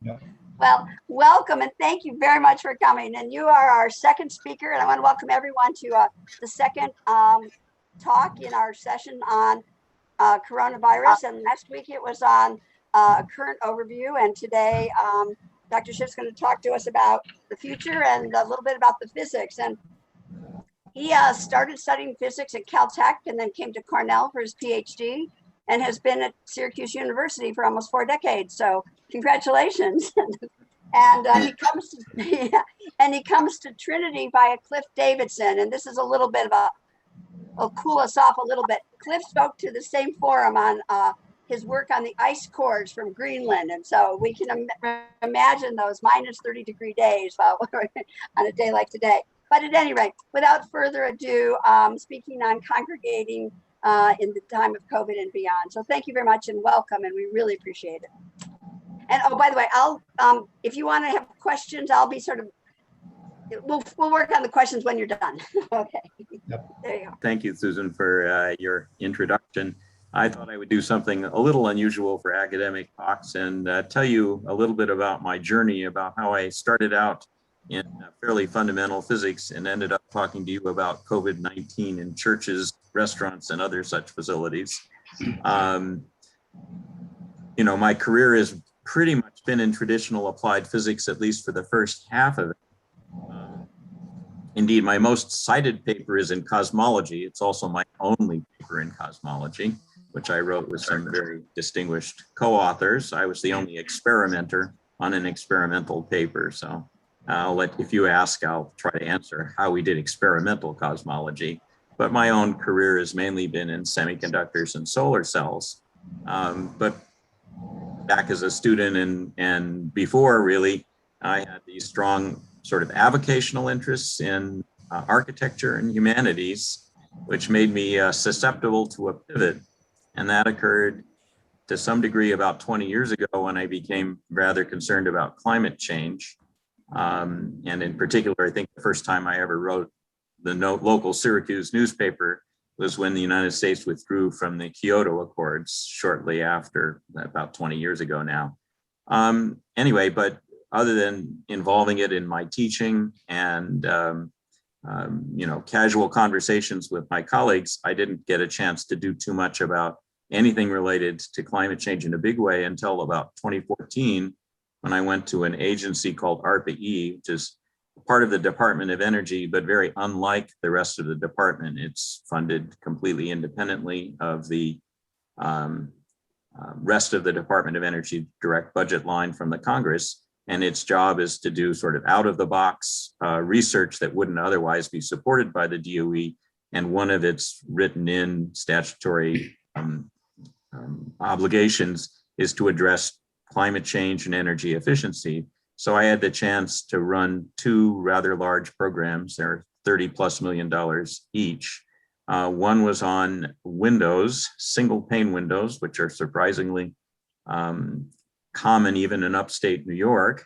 Yeah. Well, welcome and thank you very much for coming. And you are our second speaker, and I want to welcome everyone to the second talk in our session on coronavirus. And last week it was on a current overview, and today Dr. Schiff's going to talk to us about the future and a little bit about the physics. And he started studying physics at Caltech and then came to Cornell for his PhD and has been at Syracuse University for almost 4 decades. So congratulations. And he comes to Trinity via Cliff Davidson. And this is a little bit of I'll cool us off a little bit. Cliff spoke to the same forum on his work on the ice cores from Greenland. And so we can imagine those minus 30-degree days on a day like today. But at any rate, without further ado, speaking on congregating in the time of COVID and beyond. So thank you very much and welcome, and we really appreciate it. And oh, by the way, I'll if you want to have questions, I'll be we'll work on the questions when you're done. Okay. Yep. There you go. Thank you, Susan, for your introduction. I thought I would do something a little unusual for academic talks and tell you a little bit about my journey, about how I started out in fairly fundamental physics and ended up talking to you about COVID-19 in churches, restaurants, and other such facilities. You know, my career has pretty much been in traditional applied physics, at least for the first half of it. Indeed, my most cited paper is in cosmology. It's also my only paper in cosmology, which I wrote with some very distinguished co-authors. I was the only experimenter on an experimental paper. So if you ask, I'll try to answer how we did experimental cosmology. But my own career has mainly been in semiconductors and solar cells. But back as a student and before, really, I had these strong sort of avocational interests in architecture and humanities, which made me susceptible to a pivot. And that occurred to some degree about 20 years ago when I became rather concerned about climate change. And in particular, I think the first time I ever wrote the local Syracuse newspaper was when the United States withdrew from the Kyoto Accords shortly after, about 20 years ago now. Anyway, but other than involving it in my teaching and you know, casual conversations with my colleagues, I didn't get a chance to do too much about anything related to climate change in a big way until about 2014, when I went to an agency called ARPA-E, which is part of the Department of Energy, but very unlike the rest of the department. It's funded completely independently of the rest of the Department of Energy direct budget line from the Congress. And its job is to do sort of out-of-the-box research that wouldn't otherwise be supported by the DOE. And one of its written-in statutory obligations is to address climate change and energy efficiency. So I had the chance to run 2 rather large programs. They're $30+ million each. One was on windows, single pane windows, which are surprisingly common even in upstate New York.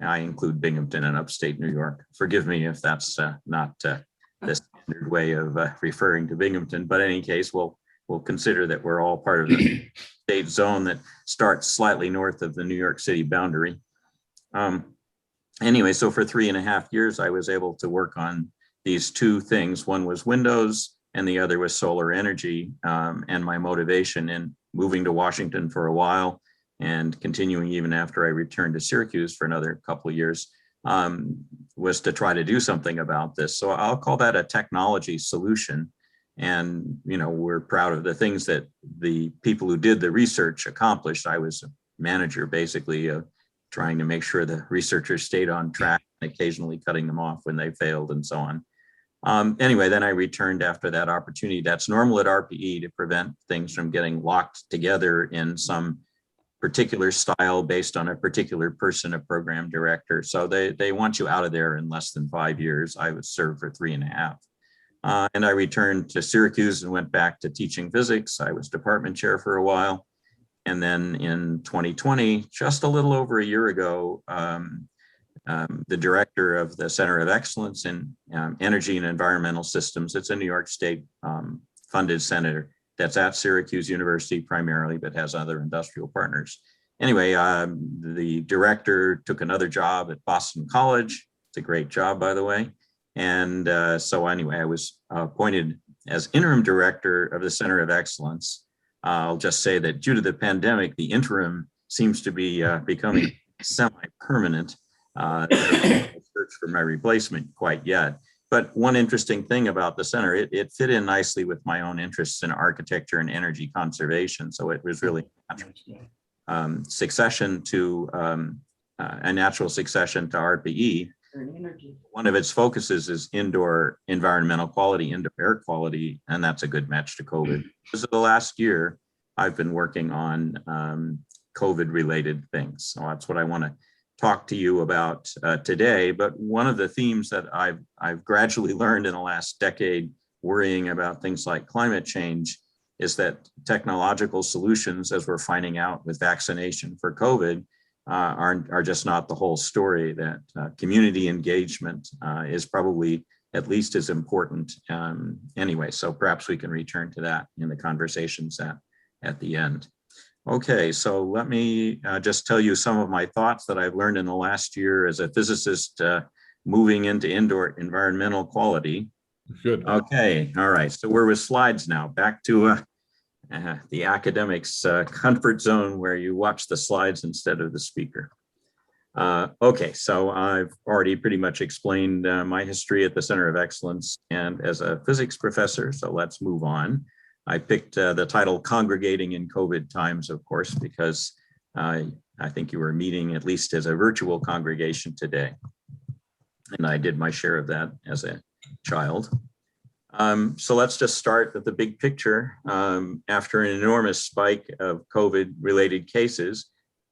I include Binghamton in upstate New York. Forgive me if that's not the standard way of referring to Binghamton, but in any case, we'll consider that we're all part of the state zone that starts slightly north of the New York City boundary. Anyway, so for 3.5 years, I was able to work on these 2 things. One was windows and the other was solar energy. And my motivation in moving to Washington for a while and continuing even after I returned to Syracuse for another couple of years was to try to do something about this. So I'll call that a technology solution. And, you know, we're proud of the things that the people who did the research accomplished. I was a manager, basically, trying to make sure the researchers stayed on track and occasionally cutting them off when they failed and so on. Anyway, then I returned after that opportunity. That's normal at RPE to prevent things from getting locked together in some particular style based on a particular person, a program director. So they want you out of there in less than 5 years. I was served for 3.5. And I returned to Syracuse and went back to teaching physics. I was department chair for a while. And then in 2020, just a little over a year ago, the director of the Center of Excellence in Energy and Environmental Systems, it's a New York State funded center that's at Syracuse University primarily, but has other industrial partners. anyway, the director took another job at Boston College. It's a great job, by the way. And so anyway, I was appointed as interim director of the Center of Excellence. I'll just say that due to the pandemic, the interim seems to be becoming semi-permanent. Search for my replacement quite yet. But one interesting thing about the center, it fit in nicely with my own interests in architecture and energy conservation. So it was really succession to a natural succession to RPE. One of its focuses is indoor environmental quality, indoor air quality, and that's a good match to COVID. Because of the last year, I've been working on COVID-related things. So that's what I want to talk to you about today. But one of the themes that I've gradually learned in the last decade, worrying about things like climate change, is that technological solutions, as we're finding out with vaccination for COVID, are just not the whole story. That community engagement is probably at least as important anyway. So perhaps we can return to that in the conversations at the end. Okay, so let me just tell you some of my thoughts that I've learned in the last year as a physicist moving into indoor environmental quality. Good. Okay, all right, so we're with slides now. Back to the academics' comfort zone where you watch the slides instead of the speaker. Okay, so I've already pretty much explained my history at the Center of Excellence and as a physics professor, so let's move on. I picked the title Congregating in COVID Times, of course, because I think you were meeting at least as a virtual congregation today. And I did my share of that as a child. So let's just start with the big picture. After an enormous spike of COVID-related cases,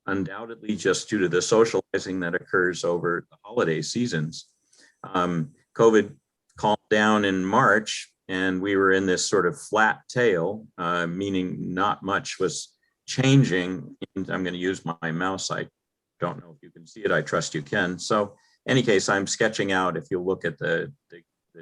undoubtedly just due to the socializing that occurs over the holiday seasons, COVID calmed down in March, and we were in this sort of flat tail, meaning not much was changing. And I'm going to use my mouse. I don't know if you can see it. I trust you can. So in any case, I'm sketching out, if you look at the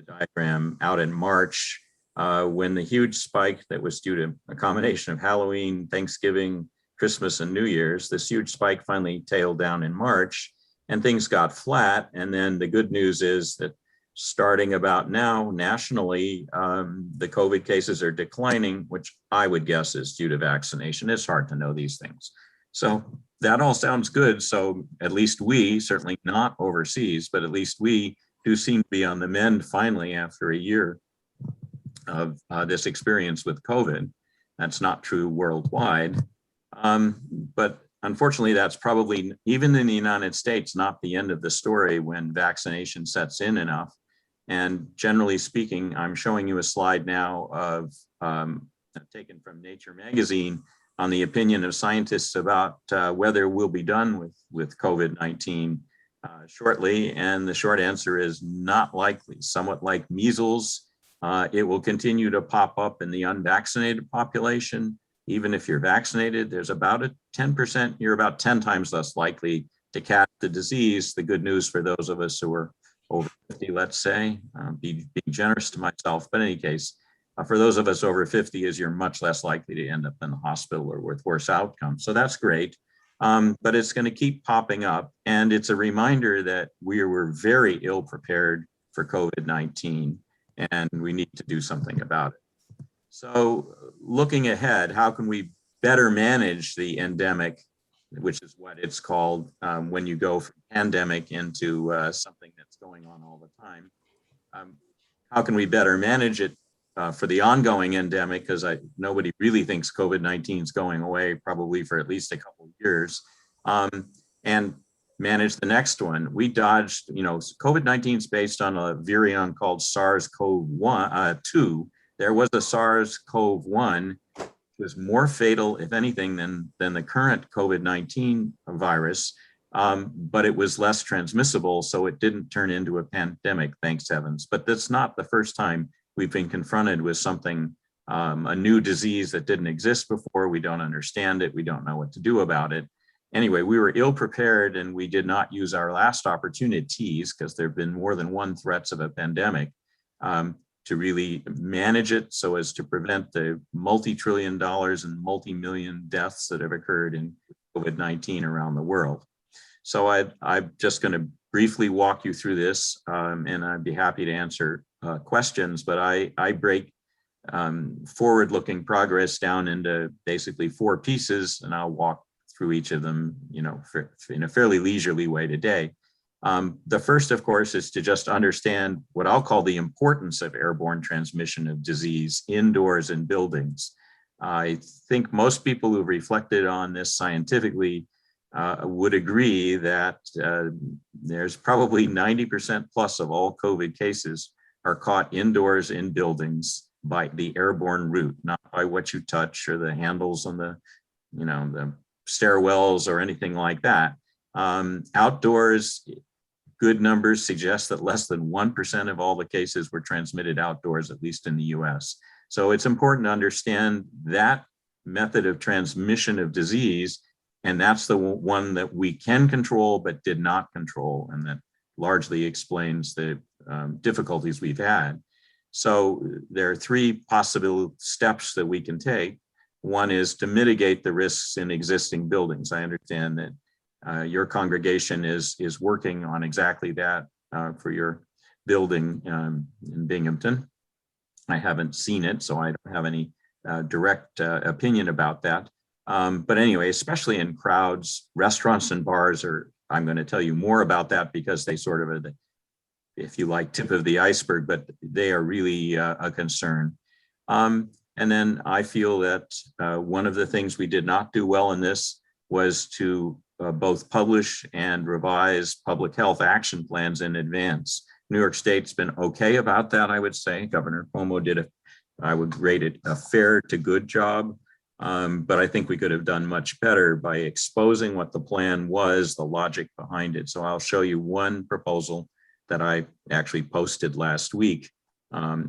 diagram out in March, when the huge spike that was due to a combination of Halloween, Thanksgiving, Christmas, and New Year's, this huge spike finally tailed down in March and things got flat. And then the good news is that starting about now, nationally, the COVID cases are declining, which I would guess is due to vaccination. It's hard to know these things. So that all sounds good. So at least we, certainly not overseas, but at least we do seem to be on the mend finally after a year of this experience with COVID. That's not true worldwide. But unfortunately, that's probably, even in the United States, not the end of the story when vaccination sets in enough. And generally speaking, I'm showing you a slide now of taken from Nature magazine on the opinion of scientists about whether we'll be done with COVID-19 shortly. And the short answer is not likely. Somewhat like measles, it will continue to pop up in the unvaccinated population. Even if you're vaccinated, there's about a 10%, you're about 10 times less likely to catch the disease. The good news for those of us who are over 50, let's say, being generous to myself, but in any case, for those of us over 50 is you're much less likely to end up in the hospital or with worse outcomes. So that's great, but it's going to keep popping up. And it's a reminder that we were very ill prepared for COVID-19 and we need to do something about it. So looking ahead, how can we better manage the endemic, which is what it's called when you go from pandemic into something that's going on all the time? How can we better manage it for the ongoing endemic? Because nobody really thinks COVID-19 is going away, probably for at least a couple of years, and manage the next one. We dodged, COVID-19 is based on a virion called SARS-CoV-2. There was a SARS-CoV-1, was more fatal, if anything, than the current COVID-19 virus, but it was less transmissible, so it didn't turn into a pandemic, thanks heavens. But that's not the first time we've been confronted with something, a new disease that didn't exist before. We don't understand it. We don't know what to do about it. Anyway, we were ill prepared and we did not use our last opportunities, because there have been more than one threats of a pandemic, to really manage it so as to prevent the multi-trillion dollars and multi-million deaths that have occurred in COVID-19 around the world. So I'm just going to briefly walk you through this, and I'd be happy to answer questions, but I break forward-looking progress down into basically 4 pieces, and I'll walk through each of them, in a fairly leisurely way today. The first, of course, is to just understand what I'll call the importance of airborne transmission of disease indoors in buildings. I think most people who've reflected on this scientifically would agree that there's probably 90% plus of all COVID cases are caught indoors in buildings by the airborne route, not by what you touch or the handles on the, the stairwells or anything like that. Outdoors, good numbers suggest that less than 1% of all the cases were transmitted outdoors, at least in the US. So it's important to understand that method of transmission of disease, and that's the one that we can control but did not control, and that largely explains the difficulties we've had. So there are 3 possible steps that we can take. One is to mitigate the risks in existing buildings. I understand that your congregation is working on exactly that for your building in Binghamton. I haven't seen it, so I don't have any direct opinion about that. But anyway, especially in crowds, restaurants and bars I'm going to tell you more about that because they sort of are the, if you like, tip of the iceberg, but they are really a concern. And then I feel that one of the things we did not do well in this was to both publish and revise public health action plans in advance. New York State's been okay about that, I would say. Governor Cuomo did I would rate it a fair to good job. But I think we could have done much better by exposing what the plan was, the logic behind it. So I'll show you one proposal that I actually posted last week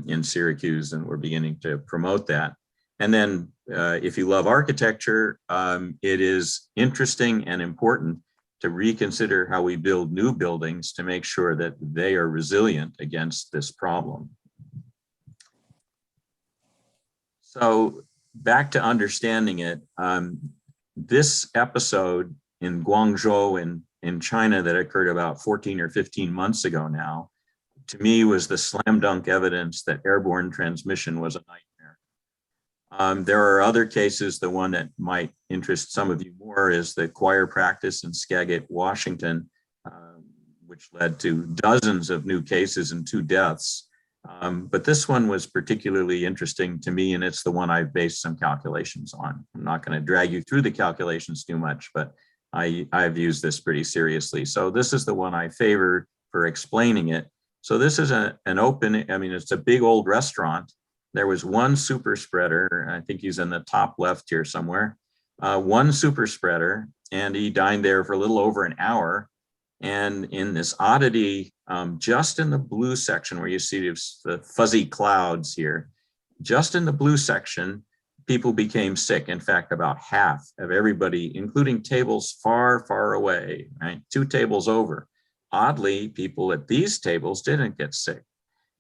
in Syracuse, and we're beginning to promote that. And then if you love architecture, it is interesting and important to reconsider how we build new buildings to make sure that they are resilient against this problem. So back to understanding it, this episode in Guangzhou in China that occurred about 14 or 15 months ago now, to me was the slam dunk evidence that airborne transmission was a nightmare. There are other cases. The one that might interest some of you more is the choir practice in Skagit, Washington, which led to dozens of new cases and 2 deaths. But this one was particularly interesting to me, and it's the one I've based some calculations on. I'm not going to drag you through the calculations too much, but I've used this pretty seriously. So this is the one I favor for explaining it. So this is an open, it's a big old restaurant. There was one super spreader. I think he's in the top left here somewhere. One super spreader, and he dined there for a little over an hour. And in this oddity, just in the blue section where you see the fuzzy clouds here, just in the blue section, people became sick. In fact, about half of everybody, including tables far, far away, right? 2 tables over. Oddly, people at these tables didn't get sick.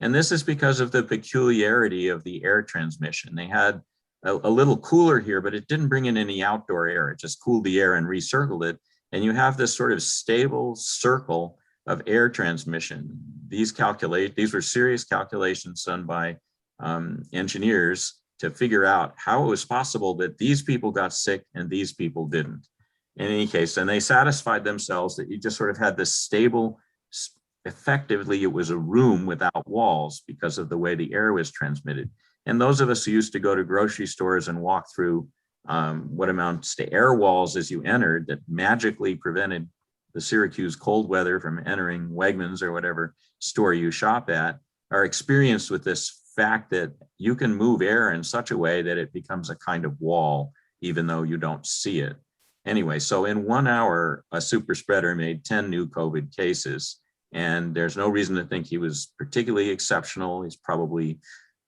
And this is because of the peculiarity of the air transmission. They had a little cooler here, but it didn't bring in any outdoor air. It just cooled the air and recircled it. And you have this sort of stable circle of air transmission. These were serious calculations done by engineers to figure out how it was possible that these people got sick and these people didn't. In any case, and they satisfied themselves that you just sort of had this stable, effectively it was a room without walls because of the way the air was transmitted. And those of us who used to go to grocery stores and walk through what amounts to air walls as you entered that magically prevented the Syracuse cold weather from entering Wegmans or whatever store you shop at, are experienced with this fact that you can move air in such a way that it becomes a kind of wall, even though you don't see it. Anyway, so in 1 hour, a super spreader made 10 new COVID cases, and there's no reason to think he was particularly exceptional. He's probably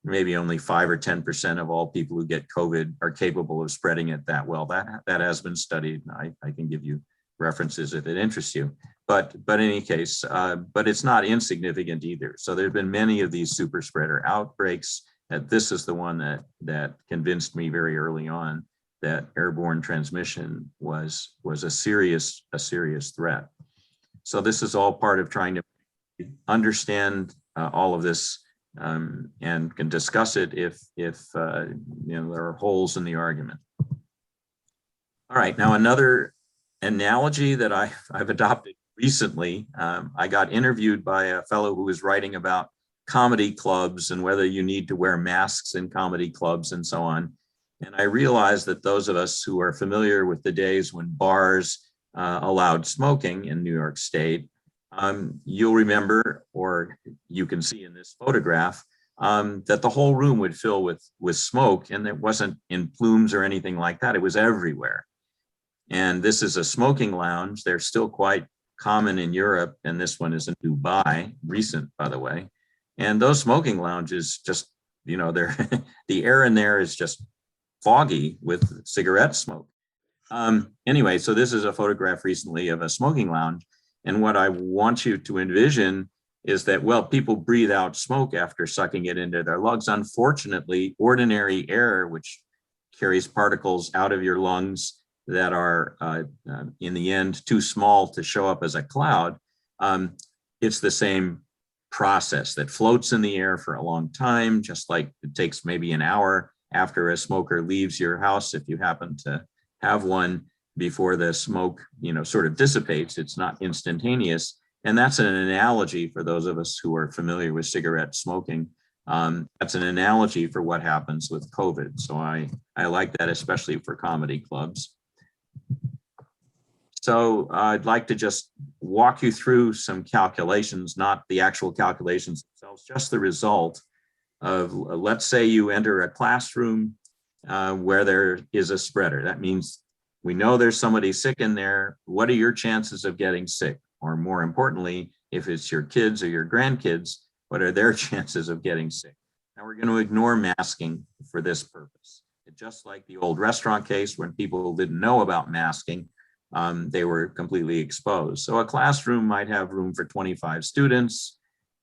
maybe only 5 or 10% of all people who get COVID are capable of spreading it that well. That has been studied. I can give you references if it interests you. But in any case, but it's not insignificant either. So there have been many of these super spreader outbreaks. And this is the one that convinced me very early on that airborne transmission was a serious threat. So this is all part of trying to understand all of this and can discuss it if there are holes in the argument. All right, now another analogy that I've adopted recently. I got interviewed by a fellow who was writing about comedy clubs and whether you need to wear masks in comedy clubs and so on. And I realized that those of us who are familiar with the days when bars allowed smoking in New York State, you'll remember, or you can see in this photograph, that the whole room would fill with smoke, and it wasn't in plumes or anything like that. It was everywhere. And this is a smoking lounge. They're still quite common in Europe, and this one is in Dubai, recent, by the way. And those smoking lounges just, they're the air in there is just foggy with cigarette smoke. Anyway, so this is a photograph recently of a smoking lounge. And what I want you to envision is that, well, people breathe out smoke after sucking it into their lungs. Unfortunately, ordinary air, which carries particles out of your lungs that are, in the end, too small to show up as a cloud, it's the same process that floats in the air for a long time, just like it takes maybe an hour after a smoker leaves your house, if you happen to have one, before the smoke, sort of dissipates. It's not instantaneous. And that's an analogy for those of us who are familiar with cigarette smoking. That's an analogy for what happens with COVID. So I like that, especially for comedy clubs. So I'd like to just walk you through some calculations, not the actual calculations themselves, just the result of, let's say you enter a classroom where there is a spreader. That means we know there's somebody sick in there. What are your chances of getting sick? Or more importantly, if it's your kids or your grandkids, what are their chances of getting sick? Now we're going to ignore masking for this purpose. Just like the old restaurant case, when people didn't know about masking, they were completely exposed. So a classroom might have room for 25 students.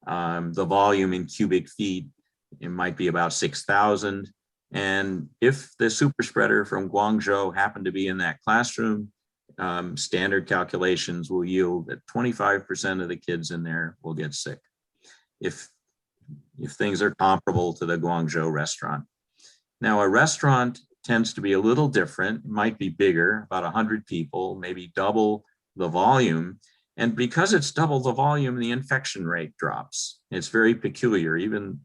The volume in cubic feet, it might be about 6,000. And if the super spreader from Guangzhou happened to be in that classroom, standard calculations will yield that 25% of the kids in there will get sick if things are comparable to the Guangzhou restaurant. Now, a restaurant tends to be a little different. It might be bigger, about 100 people, maybe double the volume. And because it's double the volume, the infection rate drops. It's very peculiar, even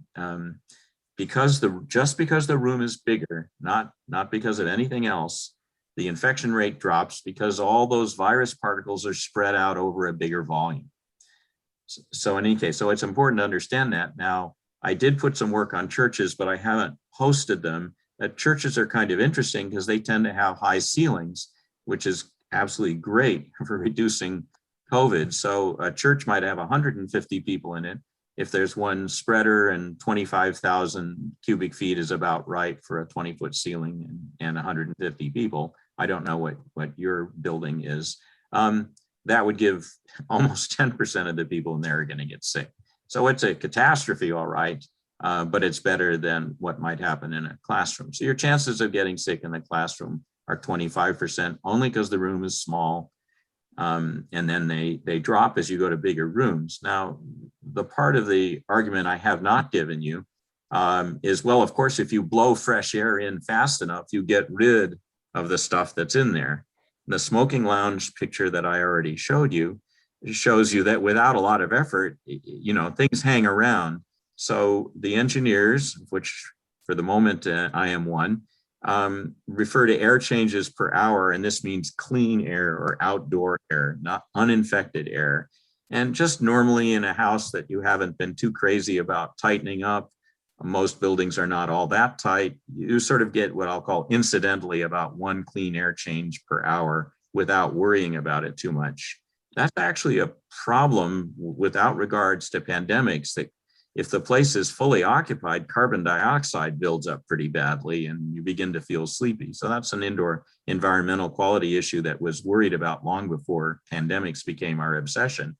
because the room is bigger, not because of anything else. The infection rate drops because all those virus particles are spread out over a bigger volume. So in any case, so it's important to understand that. Now, I did put some work on churches, but I haven't posted them. Churches are kind of interesting because they tend to have high ceilings, which is absolutely great for reducing COVID. So a church might have 150 people in it. If there's one spreader, and 25,000 cubic feet is about right for a 20-foot ceiling and 150 people. I don't know what your building is. That would give almost 10% of the people in there are going to get sick. So it's a catastrophe, all right, but it's better than what might happen in a classroom. So your chances of getting sick in the classroom are 25%, only because the room is small. And then they drop as you go to bigger rooms. Now, the part of the argument I have not given you is, well, of course, if you blow fresh air in fast enough, you get rid of the stuff that's in there. The smoking lounge picture that I already showed you shows you that without a lot of effort, things hang around. So the engineers, which for the moment I am one, refer to air changes per hour, and this means clean air or outdoor air, not uninfected air. And just normally in a house that you haven't been too crazy about tightening up, most buildings are not all that tight, you sort of get what I'll call incidentally about one clean air change per hour without worrying about it too much. That's actually a problem without regards to pandemics, that if the place is fully occupied, carbon dioxide builds up pretty badly and you begin to feel sleepy. So that's an indoor environmental quality issue that was worried about long before pandemics became our obsession.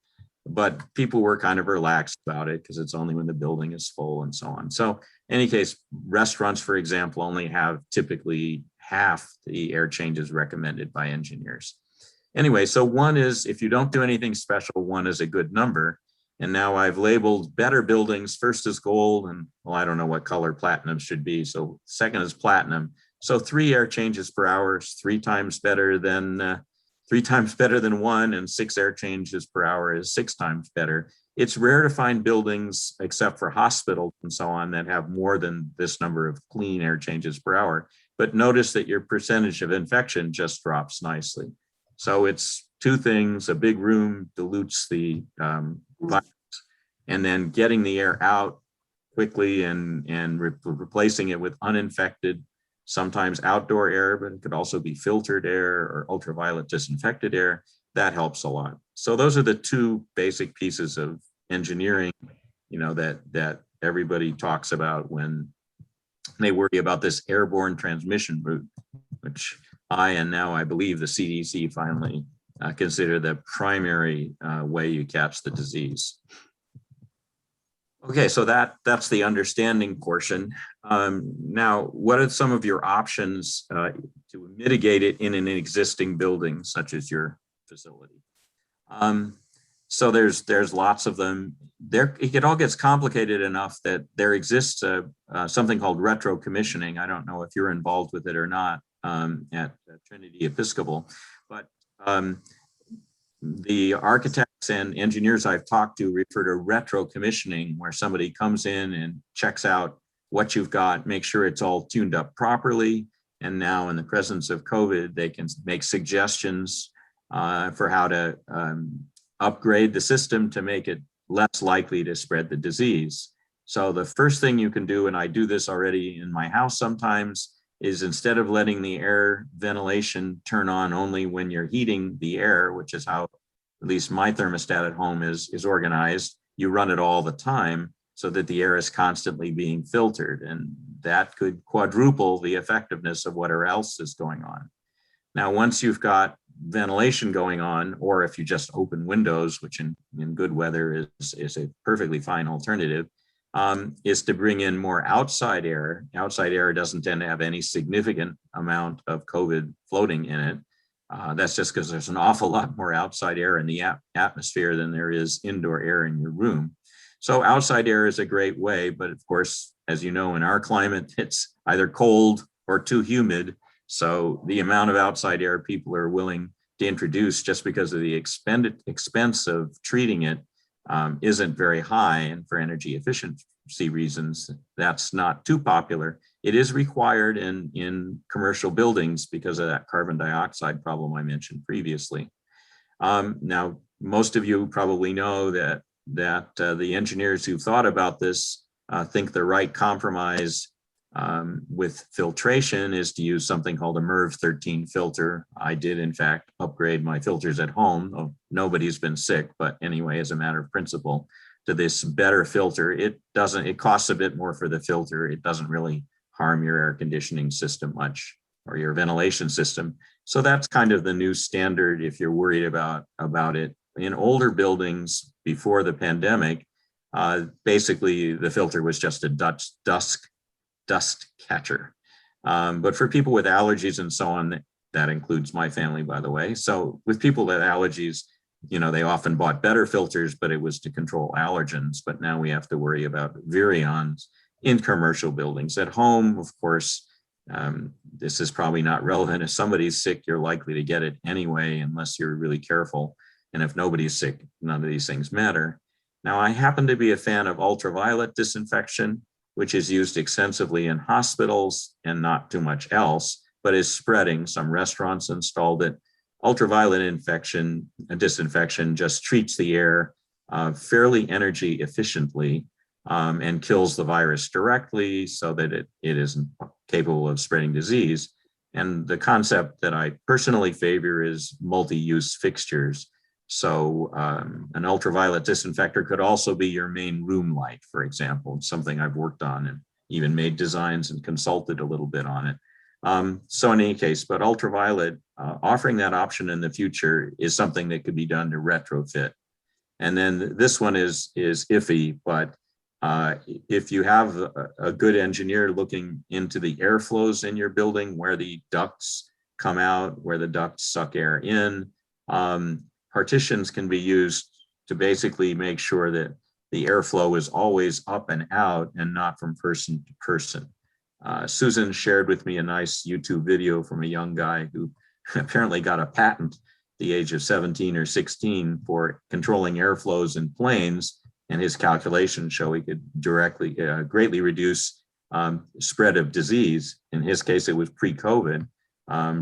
But people were kind of relaxed about it because it's only when the building is full and so on. So in any case, restaurants, for example, only have typically half the air changes recommended by engineers. Anyway, so 1 is, if you don't do anything special, 1 is a good number. And now I've labeled better buildings. First is gold, and well, I don't know what color platinum should be. So second is platinum. So 3 air changes per hour is 3 times better than 1, and 6 air changes per hour is 6 times better. It's rare to find buildings, except for hospitals and so on, that have more than this number of clean air changes per hour. But notice that your percentage of infection just drops nicely. So it's 2 things: a big room dilutes the virus, and then getting the air out quickly and replacing it with uninfected, sometimes outdoor air, but it could also be filtered air or ultraviolet disinfected air. That helps a lot. So those are the 2 basic pieces of engineering, that everybody talks about when they worry about this airborne transmission route, which and now I believe the CDC finally consider the primary way you catch the disease. Okay, so that's the understanding portion. Now, what are some of your options to mitigate it in an existing building, such as your facility? So there's lots of them. It all gets complicated enough that there exists something called retro commissioning. I don't know if you're involved with it or not at Trinity Episcopal, but the architects and engineers I've talked to refer to retro commissioning, where somebody comes in and checks out what you've got, make sure it's all tuned up properly. And now in the presence of COVID, they can make suggestions for how to upgrade the system to make it less likely to spread the disease. So the first thing you can do, and I do this already in my house sometimes, is instead of letting the air ventilation turn on only when you're heating the air, which is how at least my thermostat at home is organized, you run it all the time so that the air is constantly being filtered, and that could quadruple the effectiveness of whatever else is going on. Now, once you've got ventilation going on, or if you just open windows, which in good weather is a perfectly fine alternative, is to bring in more outside air. Outside air doesn't tend to have any significant amount of COVID floating in it. That's just because there's an awful lot more outside air in the atmosphere than there is indoor air in your room. So outside air is a great way, but of course, as you know, in our climate, it's either cold or too humid. So the amount of outside air people are willing to introduce just because of the expense of treating it isn't very high, and for energy efficiency reasons, that's not too popular. It is required in commercial buildings because of that carbon dioxide problem I mentioned previously. Now, most of you probably know that the engineers who thought about this think the right compromise with filtration is to use something called a MERV 13 filter. I did, in fact, upgrade my filters at home. Oh, nobody's been sick, but anyway, as a matter of principle, to this better filter. It costs a bit more for the filter. It doesn't really harm your air conditioning system much, or your ventilation system. So that's kind of the new standard if you're worried about it. In older buildings before the pandemic, basically the filter was just a dust catcher. But for people with allergies and so on, that includes my family, by the way. So with people with allergies, they often bought better filters, but it was to control allergens. But now we have to worry about virions in commercial buildings. At home, of course, this is probably not relevant. If somebody's sick, you're likely to get it anyway, unless you're really careful. And if nobody's sick, none of these things matter. Now, I happen to be a fan of ultraviolet disinfection, which is used extensively in hospitals and not too much else, but is spreading. Some restaurants installed it. Ultraviolet disinfection just treats the air fairly energy efficiently and kills the virus directly so that it isn't capable of spreading disease. And the concept that I personally favor is multi-use fixtures. So an ultraviolet disinfector could also be your main room light, for example, something I've worked on and even made designs and consulted a little bit on it. So in any case, but ultraviolet, offering that option in the future is something that could be done to retrofit. And then this one is iffy, but If you have a good engineer looking into the airflows in your building, where the ducts come out, where the ducts suck air in, partitions can be used to basically make sure that the airflow is always up and out and not from person to person. Susan shared with me a nice YouTube video from a young guy who apparently got a patent at the age of 17 or 16 for controlling airflows in planes, and his calculations show he could greatly reduce spread of disease. In his case, it was pre-COVID,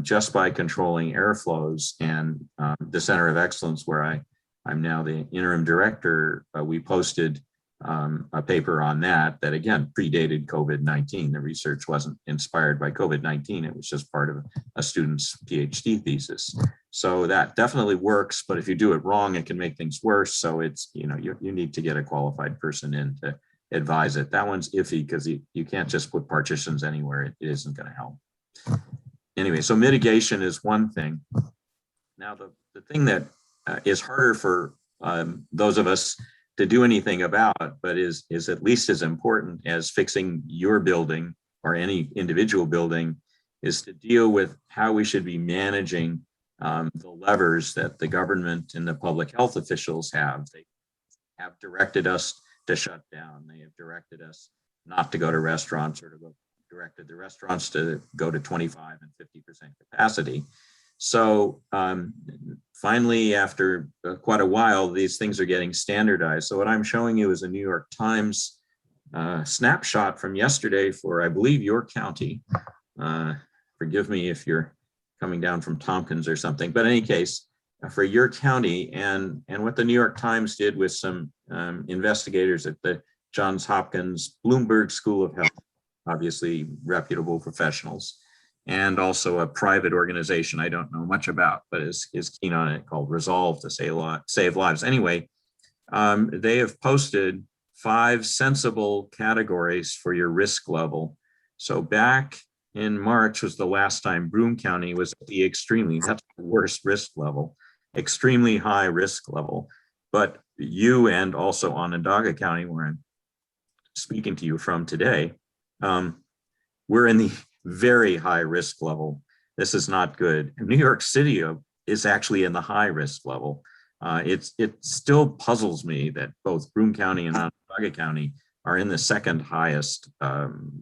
just by controlling airflows. And the Center of Excellence, where I'm now the interim director, we posted a paper on that again predated COVID-19. The research wasn't inspired by COVID-19. It was just part of a student's PhD thesis. So that definitely works, but if you do it wrong, it can make things worse. So it's, you need to get a qualified person in to advise it. That one's iffy because you can't just put partitions anywhere. It isn't going to help. Anyway, so mitigation is one thing. Now, the thing that is harder for those of us to do anything about, but is at least as important as fixing your building or any individual building, is to deal with how we should be managing the levers that the government and the public health officials have. They have directed us to shut down. They have directed us not to go to restaurants, or directed the restaurants to go to 25 and 50% capacity. So finally, after quite a while, these things are getting standardized. So what I'm showing you is a New York Times snapshot from yesterday for, I believe, your county. Forgive me if you're coming down from Tompkins or something, but in any case, for your county, and what the New York Times did with some investigators at the Johns Hopkins Bloomberg School of Health, obviously reputable professionals, and also a private organization I don't know much about, but is keen on it, called Resolve to Save Lives. Anyway, they have posted 5 sensible categories for your risk level. So back in March was the last time Broome County was at the that's the worst risk level, extremely high risk level. But you, and also Onondaga County, where I'm speaking to you from today, we're in the very high risk level. This is not good. New York City is actually in the high risk level. It still puzzles me that both Broome County and Onondaga County are in the second highest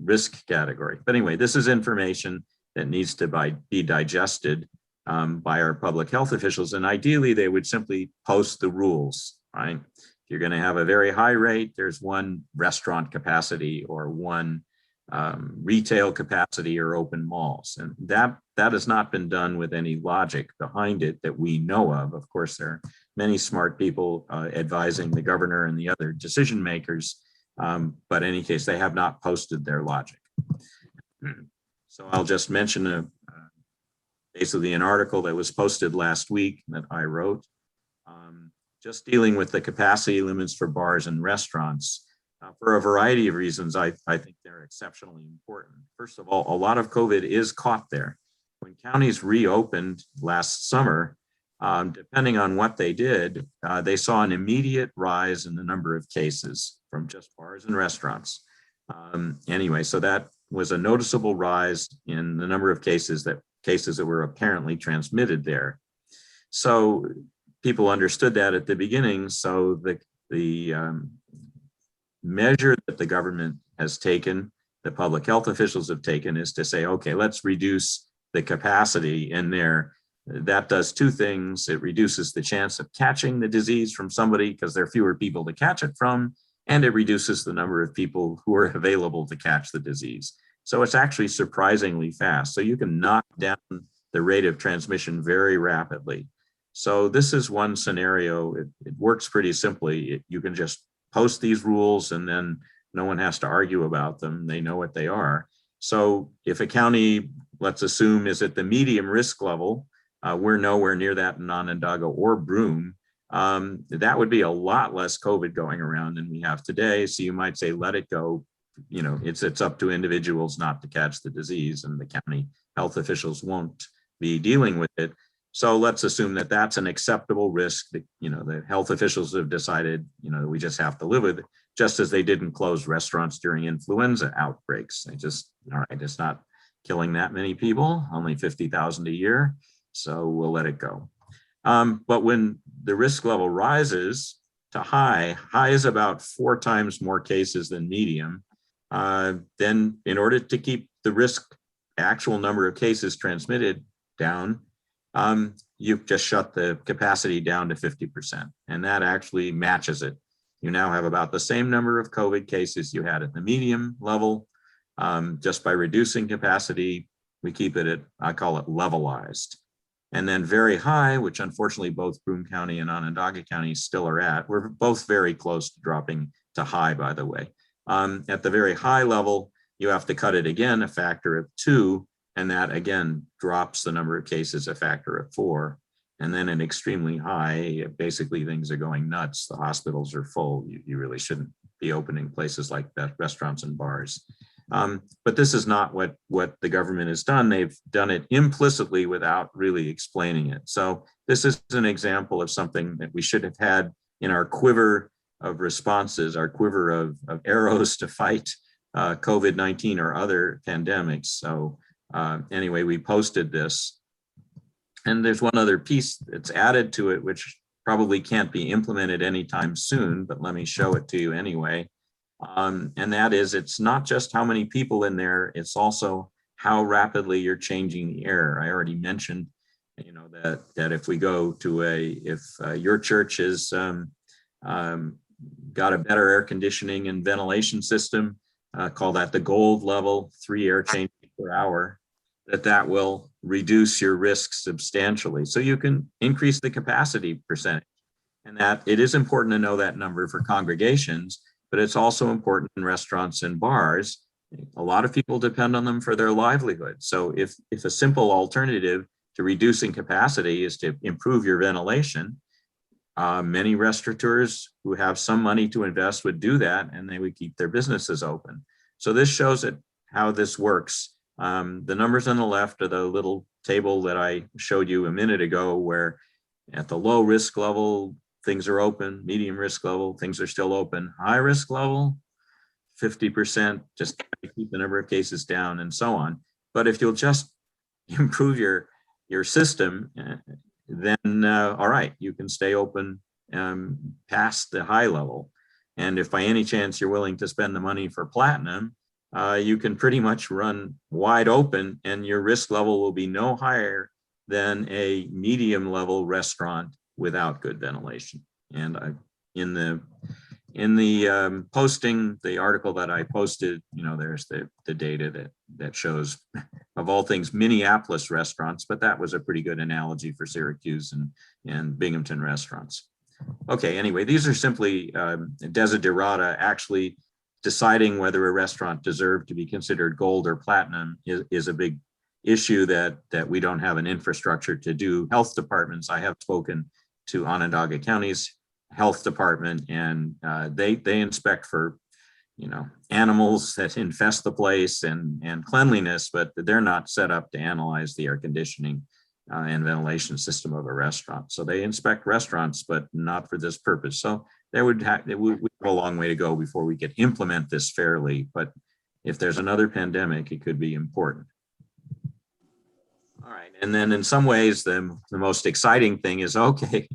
risk category. But anyway, this is information that needs to be digested by our public health officials. And ideally, they would simply post the rules, right? If you're going to have a very high rate, there's one restaurant capacity or one retail capacity or open malls. And that has not been done with any logic behind it that we know of. Of course, there are many smart people advising the governor and the other decision makers, but in any case, they have not posted their logic. So I'll just mention basically an article that was posted last week that I wrote, just dealing with the capacity limits for bars and restaurants. For a variety of reasons, I think they're exceptionally important. First of all, a lot of COVID is caught there. When counties reopened last summer, depending on what they did, they saw an immediate rise in the number of cases from just bars and restaurants. Anyway, so that was a noticeable rise in the number of cases that were apparently transmitted there. So people understood that at the beginning. So the measure that the government has taken, the public health officials have taken, is to say, okay, let's reduce the capacity in there. That does 2 things. It reduces the chance of catching the disease from somebody because there are fewer people to catch it from, and it reduces the number of people who are available to catch the disease. So it's actually surprisingly fast. So you can knock down the rate of transmission very rapidly. So this is one scenario. It works pretty simply. You can just post these rules and then no one has to argue about them. They know what they are. So if a county, let's assume, is at the medium risk level, we're nowhere near that in Onondaga or Broome, that would be a lot less COVID going around than we have today. So you might say, let it go. It's up to individuals not to catch the disease, and the county health officials won't be dealing with it. So let's assume that that's an acceptable risk that, the health officials have decided, we just have to live with just as they didn't close restaurants during influenza outbreaks. All right, it's not killing that many people, only 50,000 a year, so we'll let it go. But when the risk level rises to high is about 4 times more cases than medium, then in order to keep the actual number of cases transmitted down, you've just shut the capacity down to 50%, and that actually matches it. You now have about the same number of COVID cases you had at the medium level. Just by reducing capacity, we keep it at, I call it levelized. And then very high, which unfortunately both Broome County and Onondaga County still are at. We're both very close to dropping to high, by the way. At the very high level, you have to cut it again a factor of 2, and that again drops the number of cases a factor of 4. And then an extremely high, basically things are going nuts. The hospitals are full. You really shouldn't be opening places like that, restaurants and bars. But this is not what the government has done. They've done it implicitly without really explaining it. So this is an example of something that we should have had in our quiver of responses, our quiver of arrows to fight COVID-19 or other pandemics. So anyway, we posted this. And there's one other piece that's added to it, which probably can't be implemented anytime soon, but let me show it to you anyway. And that is, it's not just how many people in there, it's also how rapidly you're changing the air. I already mentioned, that if we go to if your church has got a better air conditioning and ventilation system, call that the gold level, 3 air changes per hour, that will reduce your risk substantially. So you can increase the capacity percentage, and that it is important to know that number for congregations, but it's also important in restaurants and bars. A lot of people depend on them for their livelihood. So if a simple alternative to reducing capacity is to improve your ventilation, many restaurateurs who have some money to invest would do that, and they would keep their businesses open. So this shows it how this works. The numbers on the left are the little table that I showed you a minute ago, where at the low risk level, things are open, medium risk level, things are still open, high risk level, 50%, just to keep the number of cases down and so on. But if you'll just improve your system, then all right, you can stay open past the high level. And if by any chance you're willing to spend the money for platinum, you can pretty much run wide open, and your risk level will be no higher than a medium level restaurant without good ventilation. And in the posting, the article that I posted, there's the data that shows, of all things, Minneapolis restaurants, but that was a pretty good analogy for Syracuse and Binghamton restaurants. Okay, anyway, these are simply desiderata. Actually deciding whether a restaurant deserved to be considered gold or platinum is a big issue that we don't have an infrastructure to do. Health departments, I have spoken to Onondaga County's health department, and they inspect for animals that infest the place and cleanliness, but they're not set up to analyze the air conditioning and ventilation system of a restaurant. So they inspect restaurants, but not for this purpose. So we have a long way to go before we could implement this fairly. But if there's another pandemic, it could be important. All right, and then in some ways, the most exciting thing is, okay,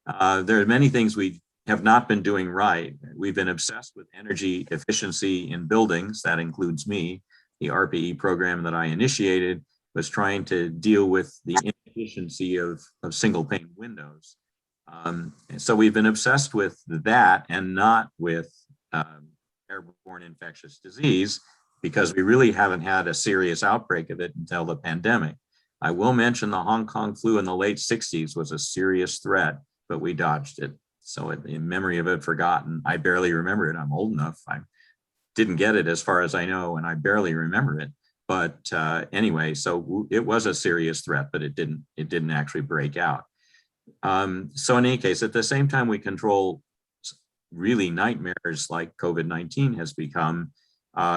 there are many things we have not been doing right. We've been obsessed with energy efficiency in buildings. That includes me. The RPE program that I initiated was trying to deal with the inefficiency of single pane windows. So we've been obsessed with that and not with airborne infectious disease, because we really haven't had a serious outbreak of it until the pandemic. I will mention the Hong Kong flu in the late 60s was a serious threat, but we dodged it. So in memory of it forgotten, I barely remember it. I'm old enough. I didn't get it as far as I know, and I barely remember it. But anyway, so it was a serious threat, but it didn't actually break out. So in any case, at the same time we control really nightmares like COVID-19 has become,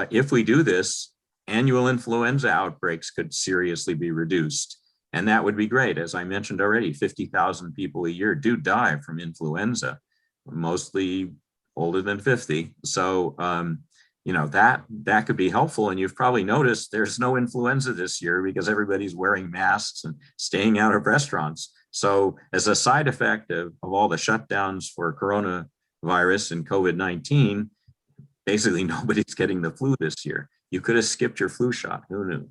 if we do this, annual influenza outbreaks could seriously be reduced. And that would be great. As I mentioned already, 50,000 people a year do die from influenza, mostly older than 50. So, that could be helpful. And you've probably noticed there's no influenza this year because everybody's wearing masks and staying out of restaurants. So as a side effect of all the shutdowns for coronavirus and COVID-19, basically nobody's getting the flu this year. You could have skipped your flu shot. Who knew?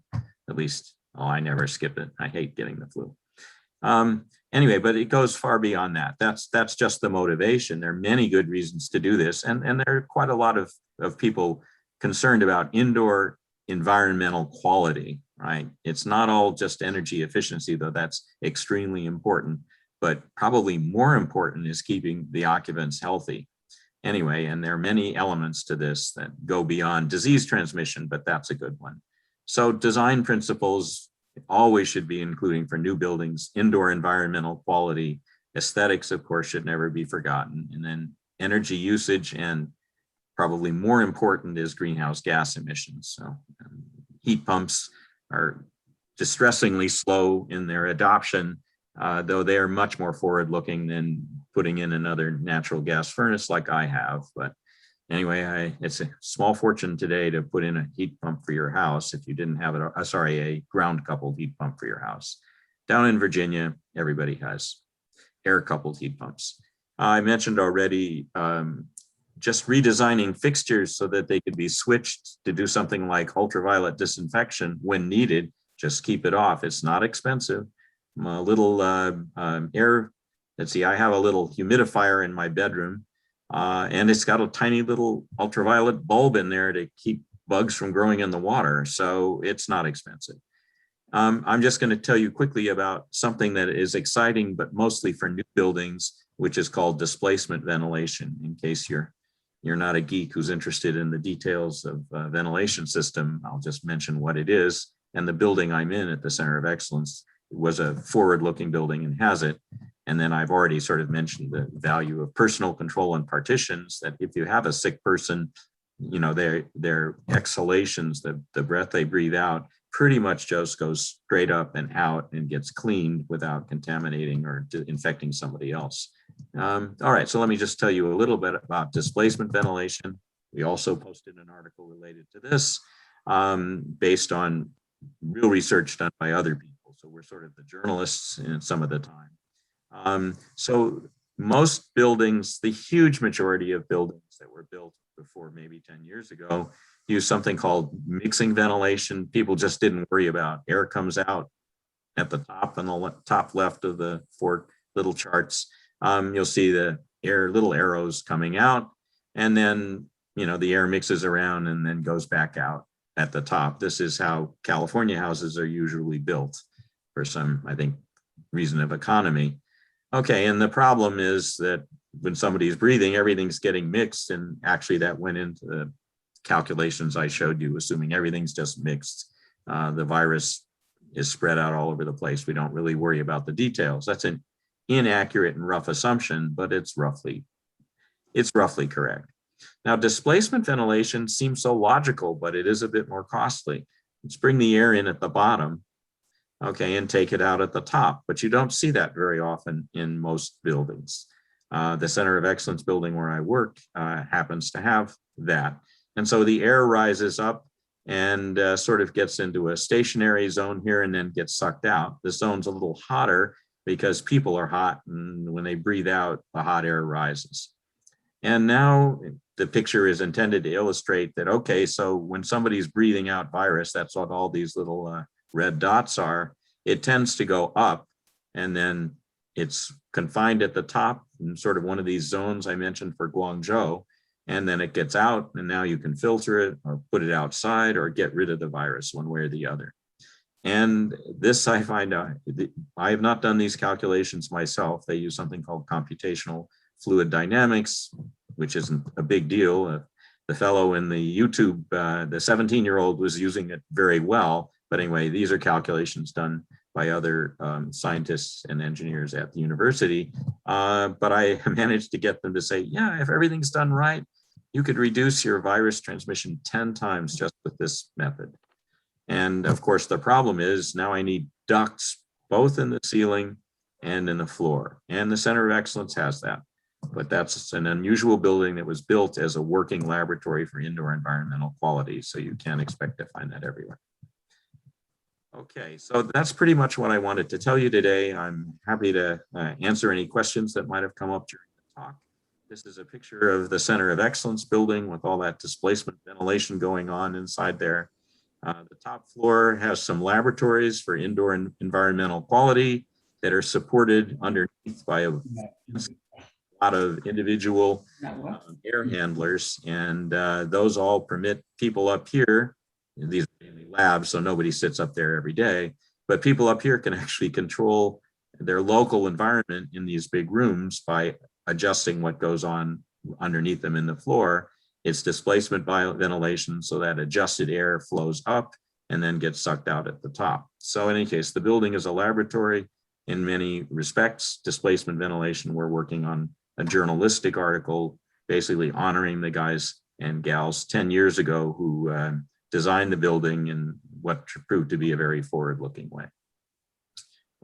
At least, I never skip it. I hate getting the flu. Anyway, but it goes far beyond that. That's just the motivation. There are many good reasons to do this. And there are quite a lot of people concerned about indoor environmental quality, right? It's not all just energy efficiency, though that's extremely important, but probably more important is keeping the occupants healthy. Anyway, and there are many elements to this that go beyond disease transmission, but that's a good one. So design principles always should be including for new buildings, indoor environmental quality, aesthetics, of course, should never be forgotten. And then energy usage, and probably more important is greenhouse gas emissions. So heat pumps are distressingly slow in their adoption, though they are much more forward looking than putting in another natural gas furnace like I have. But anyway, it's a small fortune today to put in a heat pump for your house if you didn't have it, a ground coupled heat pump for your house. Down in Virginia, everybody has air coupled heat pumps. I mentioned already just redesigning fixtures so that they could be switched to do something like ultraviolet disinfection when needed. Just keep it off. It's not expensive. A little air, let's see, I have a little humidifier in my bedroom. And it's got a tiny little ultraviolet bulb in there to keep bugs from growing in the water. So it's not expensive. I'm just going to tell you quickly about something that is exciting, but mostly for new buildings, which is called displacement ventilation. In case you're not a geek who's interested in the details of ventilation system, I'll just mention what it is. And the building I'm in at the Center of Excellence was a forward-looking building and has it. And then I've already sort of mentioned the value of personal control and partitions, that if you have a sick person, their exhalations, the breath they breathe out, pretty much just goes straight up and out and gets cleaned without contaminating or infecting somebody else. All right, so let me just tell you a little bit about displacement ventilation. We also posted an article related to this based on real research done by other people. So we're sort of the journalists in some of the time. So most buildings, the huge majority of buildings that were built before maybe 10 years ago, use something called mixing ventilation. People just didn't worry about air comes out at the top on the top left of the 4 little charts. You'll see the little arrows coming out, and then the air mixes around and then goes back out at the top. This is how California houses are usually built for some, I think, reason of economy. Okay, and the problem is that when somebody's breathing, everything's getting mixed, and actually that went into the calculations I showed you, assuming everything's just mixed. The virus is spread out all over the place. We don't really worry about the details. That's an inaccurate and rough assumption, but it's roughly correct. Now, displacement ventilation seems so logical, but it is a bit more costly. Let's bring the air in at the bottom, okay, and take it out at the top, but you don't see that very often in most buildings. The Center of Excellence building where I work happens to have that. And so the air rises up and sort of gets into a stationary zone here and then gets sucked out. The zone's a little hotter because people are hot, and when they breathe out, the hot air rises. And now the picture is intended to illustrate that, okay, so when somebody's breathing out virus, that's what all these little red dots are, it tends to go up, and then it's confined at the top in sort of one of these zones I mentioned for Guangzhou, and then it gets out, and now you can filter it or put it outside or get rid of the virus one way or the other. And this I find out, I have not done these calculations myself. They use something called computational fluid dynamics, which isn't a big deal. The fellow in the YouTube, the 17-year-old was using it very well. But anyway, these are calculations done by other scientists and engineers at the university. But I managed to get them to say, yeah, if everything's done right, you could reduce your virus transmission 10 times just with this method. And of course, the problem is now I need ducts both in the ceiling and in the floor. And the Center of Excellence has that. but that's an unusual building that was built as a working laboratory for indoor environmental quality. So you can't expect to find that everywhere. Okay, so that's pretty much what I wanted to tell you today. I'm happy to answer any questions that might have come up during the talk. This is a picture of the Center of Excellence building with all that displacement ventilation going on inside there. The top floor has some laboratories for indoor environmental quality that are supported underneath by a lot of individual air handlers, and those all permit people up here. These are mainly labs, so nobody sits up there every day, but people up here can actually control their local environment in these big rooms by adjusting what goes on underneath them in the floor. It's displacement ventilation, so that adjusted air flows up and then gets sucked out at the top. So in any case, the building is a laboratory in many respects. Displacement ventilation, we're working on a journalistic article basically honoring the guys and gals 10 years ago who designed the building in what proved to be a very forward-looking way.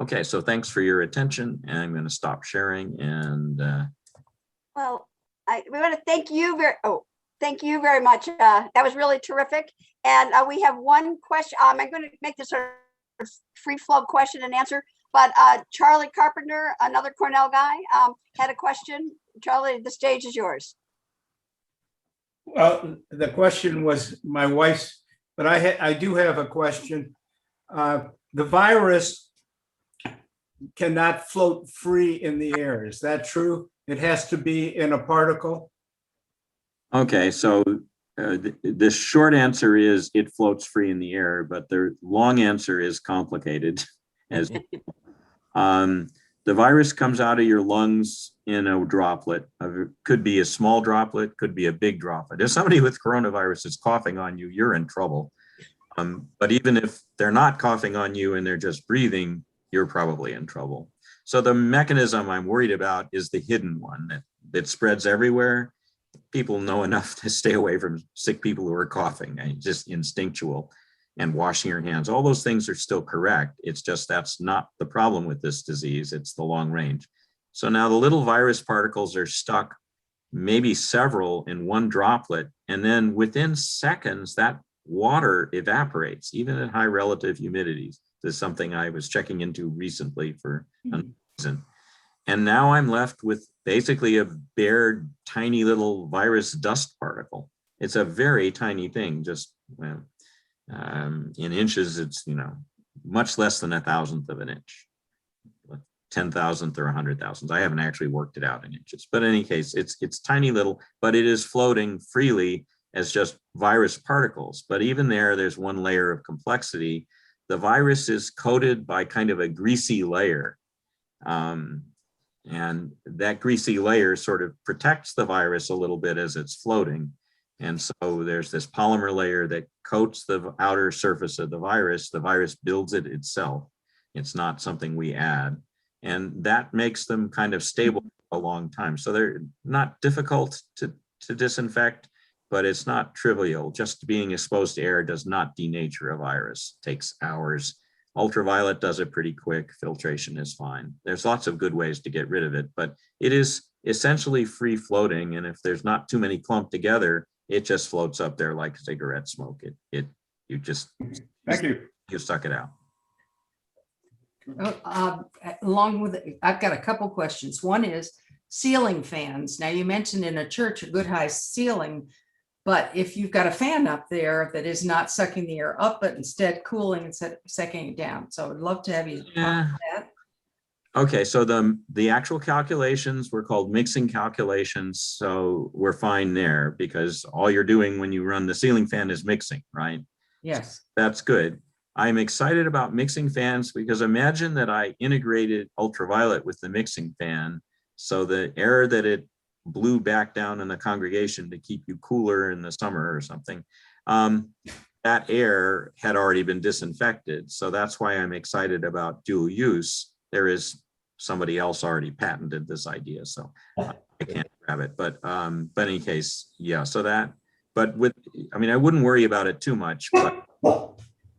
Okay, so thanks for your attention, and I'm going to stop sharing. And well, we want to thank you thank you very much. That was really terrific. And we have one question. I'm going to make this sort of free flow question and answer. But Charlie Carpenter, another Cornell guy, had a question. Charlie, the stage is yours. Well, the question was my wife's, but I do have a question. The virus cannot float free in the air. Is that true? It has to be in a particle? okay, so the short answer is it floats free in the air, but the long answer is complicated. As the virus comes out of your lungs in a droplet. Could be a small droplet, could be a big droplet. If somebody with coronavirus is coughing on you, you're in trouble. But even if they're not coughing on you and they're just breathing, you're probably in trouble. So the mechanism I'm worried about is the hidden one that spreads everywhere. People know enough to stay away from sick people who are coughing, just instinctual, and washing your hands. All those things are still correct. It's just that's not the problem with this disease. It's the long range. So now the little virus particles are stuck, maybe several in one droplet, and then within seconds, that water evaporates, even at high relative humidities. This is something I was checking into recently for a reason. And now I'm left with basically a bare, tiny little virus dust particle. It's a very tiny thing, just in inches, it's, much less than 1,000th of an inch, 10,000th or 100,000th. I haven't actually worked it out in inches, but in any case, it's tiny little, but it is floating freely as just virus particles. But even there's one layer of complexity. The virus is coated by kind of a greasy layer. And that greasy layer sort of protects the virus a little bit as it's floating. And so there's this polymer layer that coats the outer surface of the virus. The virus builds it itself. It's not something we add. And that makes them kind of stable for a long time. So they're not difficult to disinfect, but it's not trivial. Just being exposed to air does not denature a virus. It takes hours. Ultraviolet does it pretty quick. Filtration is fine. There's lots of good ways to get rid of it, but it is essentially free floating. And if there's not too many clumped together, it just floats up there like cigarette smoke. You suck it out. Along with it, I've got a couple questions. One is ceiling fans. Now you mentioned in a church a good high ceiling, but if you've got a fan up there that is not sucking the air up, but instead cooling instead of sucking it down. So I would love to have you talk about that. Okay, so the actual calculations were called mixing calculations. So we're fine there because all you're doing when you run the ceiling fan is mixing, right? Yes. That's good. I'm excited about mixing fans because imagine that I integrated ultraviolet with the mixing fan. So the air that it blew back down in the congregation to keep you cooler in the summer or something, that air had already been disinfected. So that's why I'm excited about dual use. There is somebody else already patented this idea, so I can't grab it. But in any case, yeah, so that, but I wouldn't worry about it too much, but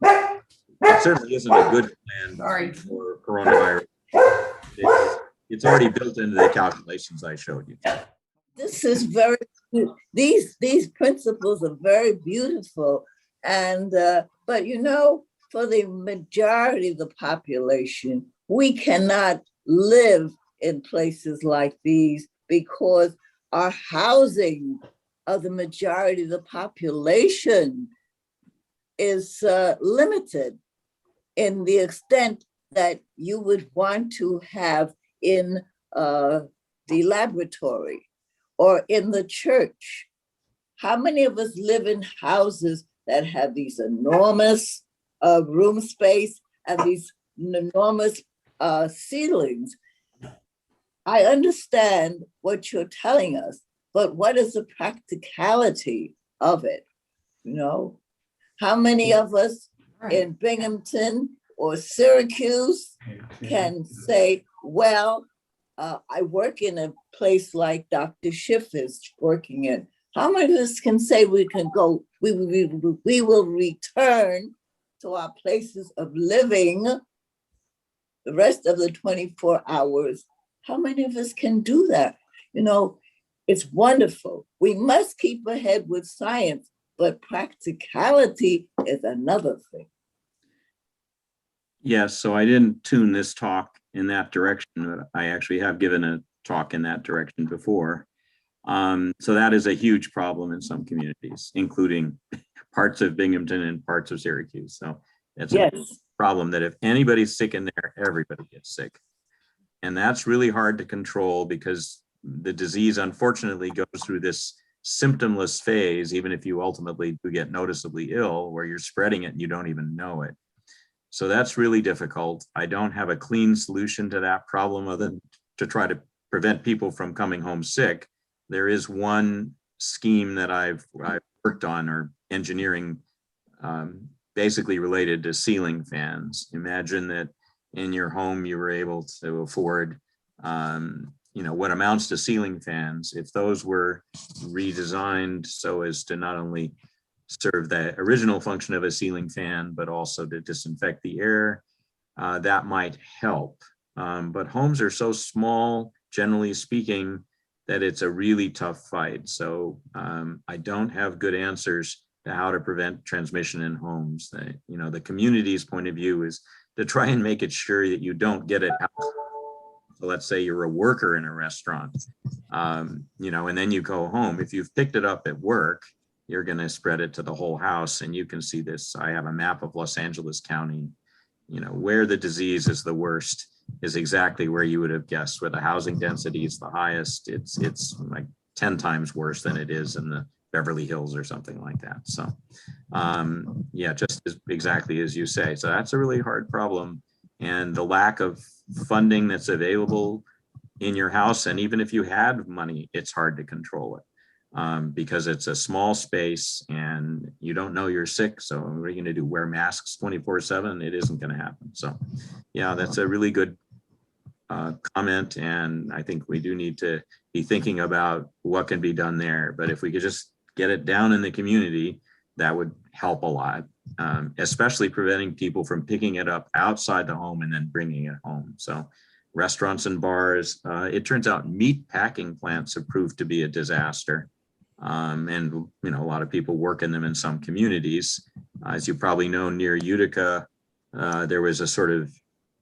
it certainly isn't a good plan for coronavirus. It's already built into the calculations I showed you. This is very, these principles are very beautiful. And, but you know, for the majority of the population, we cannot live in places like these because our housing of the majority of the population is limited in the extent that you would want to have in the laboratory or in the church. How many of us live in houses that have these enormous room space and these enormous ceilings? I understand what you're telling us, but what is the practicality of it? You know, how many of us in Binghamton or Syracuse can say, well, I work in a place like Dr. Schiff is working in. How many of us can say we can go, we will return to our places of living the rest of the 24 hours? How many of us can do that? You know, it's wonderful. We must keep ahead with science, but practicality is another thing. Yes, so I didn't tune this talk in that direction, but I actually have given a talk in that direction before. So that is a huge problem in some communities, including parts of Binghamton and parts of Syracuse. So it's a problem that if anybody's sick in there, everybody gets sick. And that's really hard to control because the disease unfortunately goes through this symptomless phase, even if you ultimately do get noticeably ill, where you're spreading it and you don't even know it. So that's really difficult. I don't have a clean solution to that problem other than to try to prevent people from coming home sick. There is one scheme that I've worked on, or engineering, basically related to ceiling fans. Imagine that in your home you were able to afford, you know, what amounts to ceiling fans. If those were redesigned so as to not only serve the original function of a ceiling fan, but also to disinfect the air, that might help. But homes are so small, generally speaking, that it's a really tough fight. So I don't have good answers to how to prevent transmission in homes. You know, the community's point of view is to try and make it sure that you don't get it out. So let's say you're a worker in a restaurant, you know, and then you go home. If you've picked it up at work, you're going to spread it to the whole house. And you can see this. I have a map of Los Angeles County. You know, where the disease is the worst is exactly where you would have guessed, where the housing density is the highest. It's like 10 times worse than it is in the Beverly Hills or something like that. So yeah, just exactly as you say. So that's a really hard problem. And the lack of funding that's available in your house, and even if you had money, it's hard to control it. Because it's a small space and you don't know you're sick. So what are you going to do? Wear masks 24/7? It isn't going to happen. So yeah, that's a really good comment. And I think we do need to be thinking about what can be done there. But if we could just get it down in the community, that would help a lot, especially preventing people from picking it up outside the home and then bringing it home. So restaurants and bars, it turns out meat packing plants have proved to be a disaster. And, you know, a lot of people work in them in some communities. As you probably know, near Utica, there was a sort of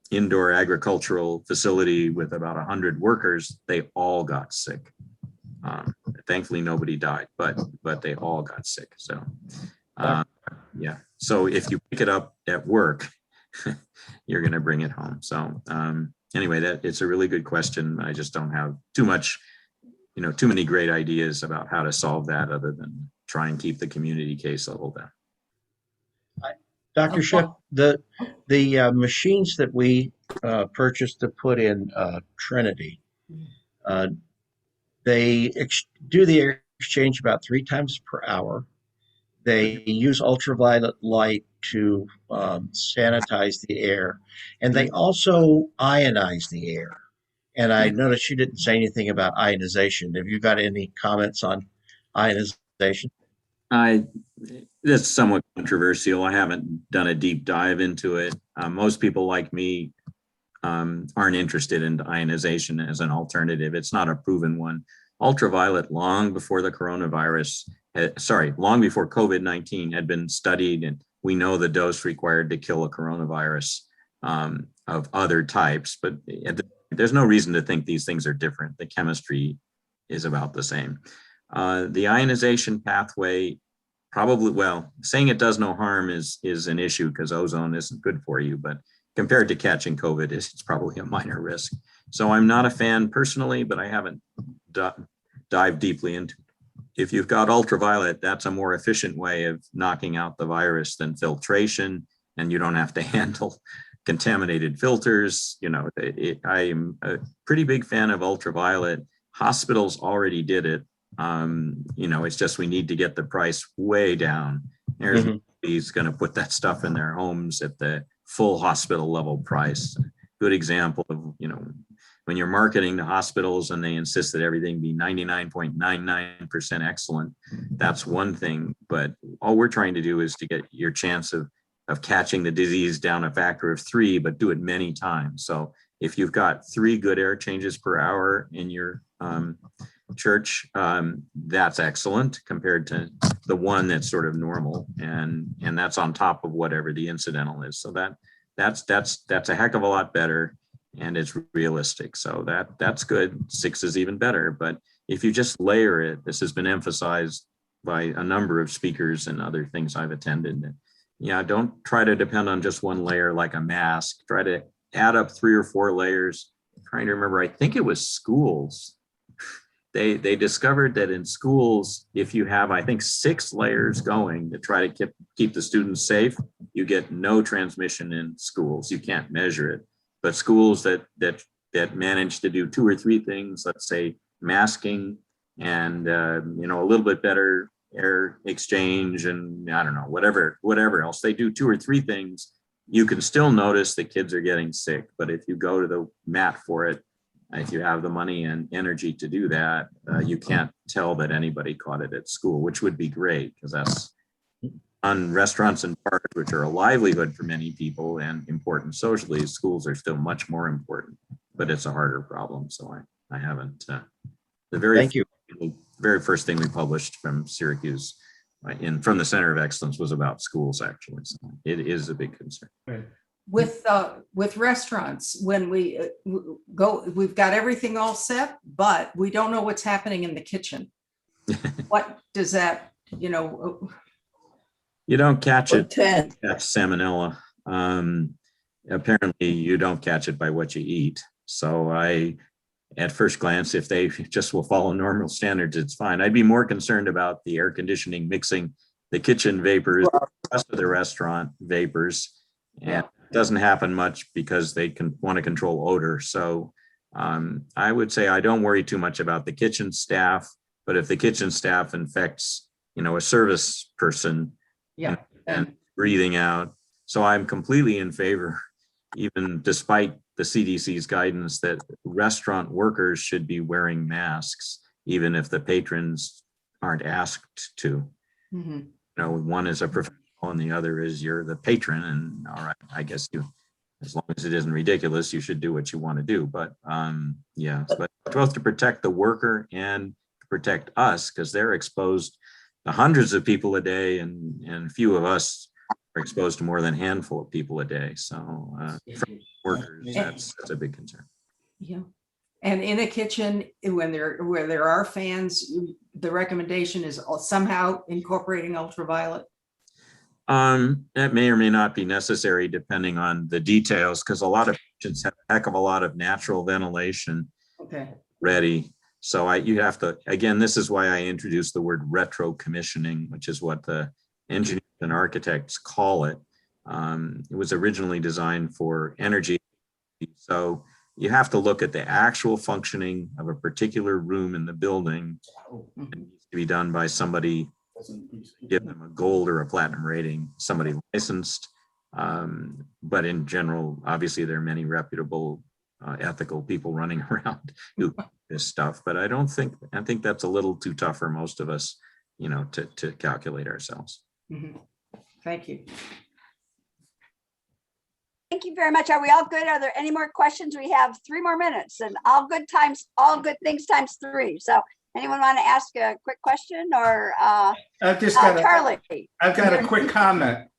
indoor agricultural facility with about 100 workers. They all got sick. Thankfully, nobody died, but they all got sick. So, yeah. So if you pick it up at work, you're going to bring it home. So anyway, it's a really good question. I just don't have too many great ideas about how to solve that other than try and keep the community case level down. Dr. Schiff, the machines that we purchased to put in Trinity, they do the air exchange about 3 times per hour. They use ultraviolet light to sanitize the air, and they also ionize the air. And I noticed you didn't say anything about ionization. Have you got any comments on ionization? That's somewhat controversial. I haven't done a deep dive into it. Most people like me aren't interested in ionization as an alternative. It's not a proven one. Ultraviolet, long before the coronavirus, long before COVID-19 had been studied, and we know the dose required to kill a coronavirus of other types, but there's no reason to think these things are different. The chemistry is about the same. The ionization pathway, probably, well, saying it does no harm is an issue because ozone isn't good for you, but compared to catching COVID, it's probably a minor risk. So I'm not a fan personally, but I haven't dived deeply into it. If you've got ultraviolet, that's a more efficient way of knocking out the virus than filtration, and you don't have to handle contaminated filters. You know, I'm a pretty big fan of ultraviolet. Hospitals already did it. You know, it's just we need to get the price way down. He's going to put that stuff in their homes at the full hospital level price. Good example of, you know, when you're marketing to hospitals and they insist that everything be 99.99% excellent, that's one thing. But all we're trying to do is to get your chance of catching the disease down a factor of 3, but do it many times. So if you've got 3 good air changes per hour in your church, that's excellent compared to the 1 that's sort of normal, and that's on top of whatever the incidental is. So that's a heck of a lot better, and it's realistic. So that's good. 6 is even better. But if you just layer it, this has been emphasized by a number of speakers and other things I've attended. Yeah, don't try to depend on just one layer like a mask. Try to add up 3 or 4 layers. I'm trying to remember, I think it was schools. They discovered that in schools, if you have, I think, 6 layers going to try to keep the students safe, you get no transmission in schools. You can't measure it. But schools that manage to do 2 or 3 things, let's say masking and you know, a little bit better air exchange, and I don't know, whatever else they do, 2 or 3 things, you can still notice the kids are getting sick. But if you go to the mat for it, if you have the money and energy to do that, you can't tell that anybody caught it at school, which would be great, because that's on restaurants and bars, which are a livelihood for many people and important socially. Schools are still much more important, but it's a harder problem. So I haven't. Thank you. Very first thing we published from Syracuse from the Center of Excellence was about schools, actually. So it is a big concern. Right. With restaurants, when we go, we've got everything all set, but we don't know what's happening in the kitchen. What does that, you know? You don't catch it. Catch Salmonella. Apparently, you don't catch it by what you eat. So at first glance, if they just will follow normal standards, it's fine. I'd be more concerned about the air conditioning mixing the kitchen vapors, the rest of the restaurant vapors, and it doesn't happen much because they want to control odor. So I would say I don't worry too much about the kitchen staff, but if the kitchen staff infects, you know, a service person, and breathing out. So I'm completely in favor, even despite the CDC's guidance, that restaurant workers should be wearing masks, even if the patrons aren't asked to. Mm-hmm. You know, one is a professional and the other is you're the patron, and all right, I guess you, as long as it isn't ridiculous, you should do what you want to do. But yeah, but both to protect the worker and to protect us, because they're exposed to hundreds of people a day, and few of us are exposed to more than a handful of people a day. So for workers, that's a big concern. Yeah. And in a kitchen, where there are fans, the recommendation is somehow incorporating ultraviolet. That may or may not be necessary depending on the details, because a lot of kitchens have a heck of a lot of natural ventilation ready. So you have to, again, this is why I introduced the word retro commissioning, which is what the engineers and architects call it. It was originally designed for energy. So you have to look at the actual functioning of a particular room in the building. It needs to be done by somebody, give them a gold or a platinum rating, somebody licensed. But in general, obviously there are many reputable, ethical people running around who do this stuff. But I think that's a little too tough for most of us, you know, to calculate ourselves. Mm-hmm. Thank you. Thank you very much. Are we all good? Are there any more questions? We have 3 more minutes, and all good things times 3. So anyone want to ask a quick question, or I've Charlie? got a quick comment.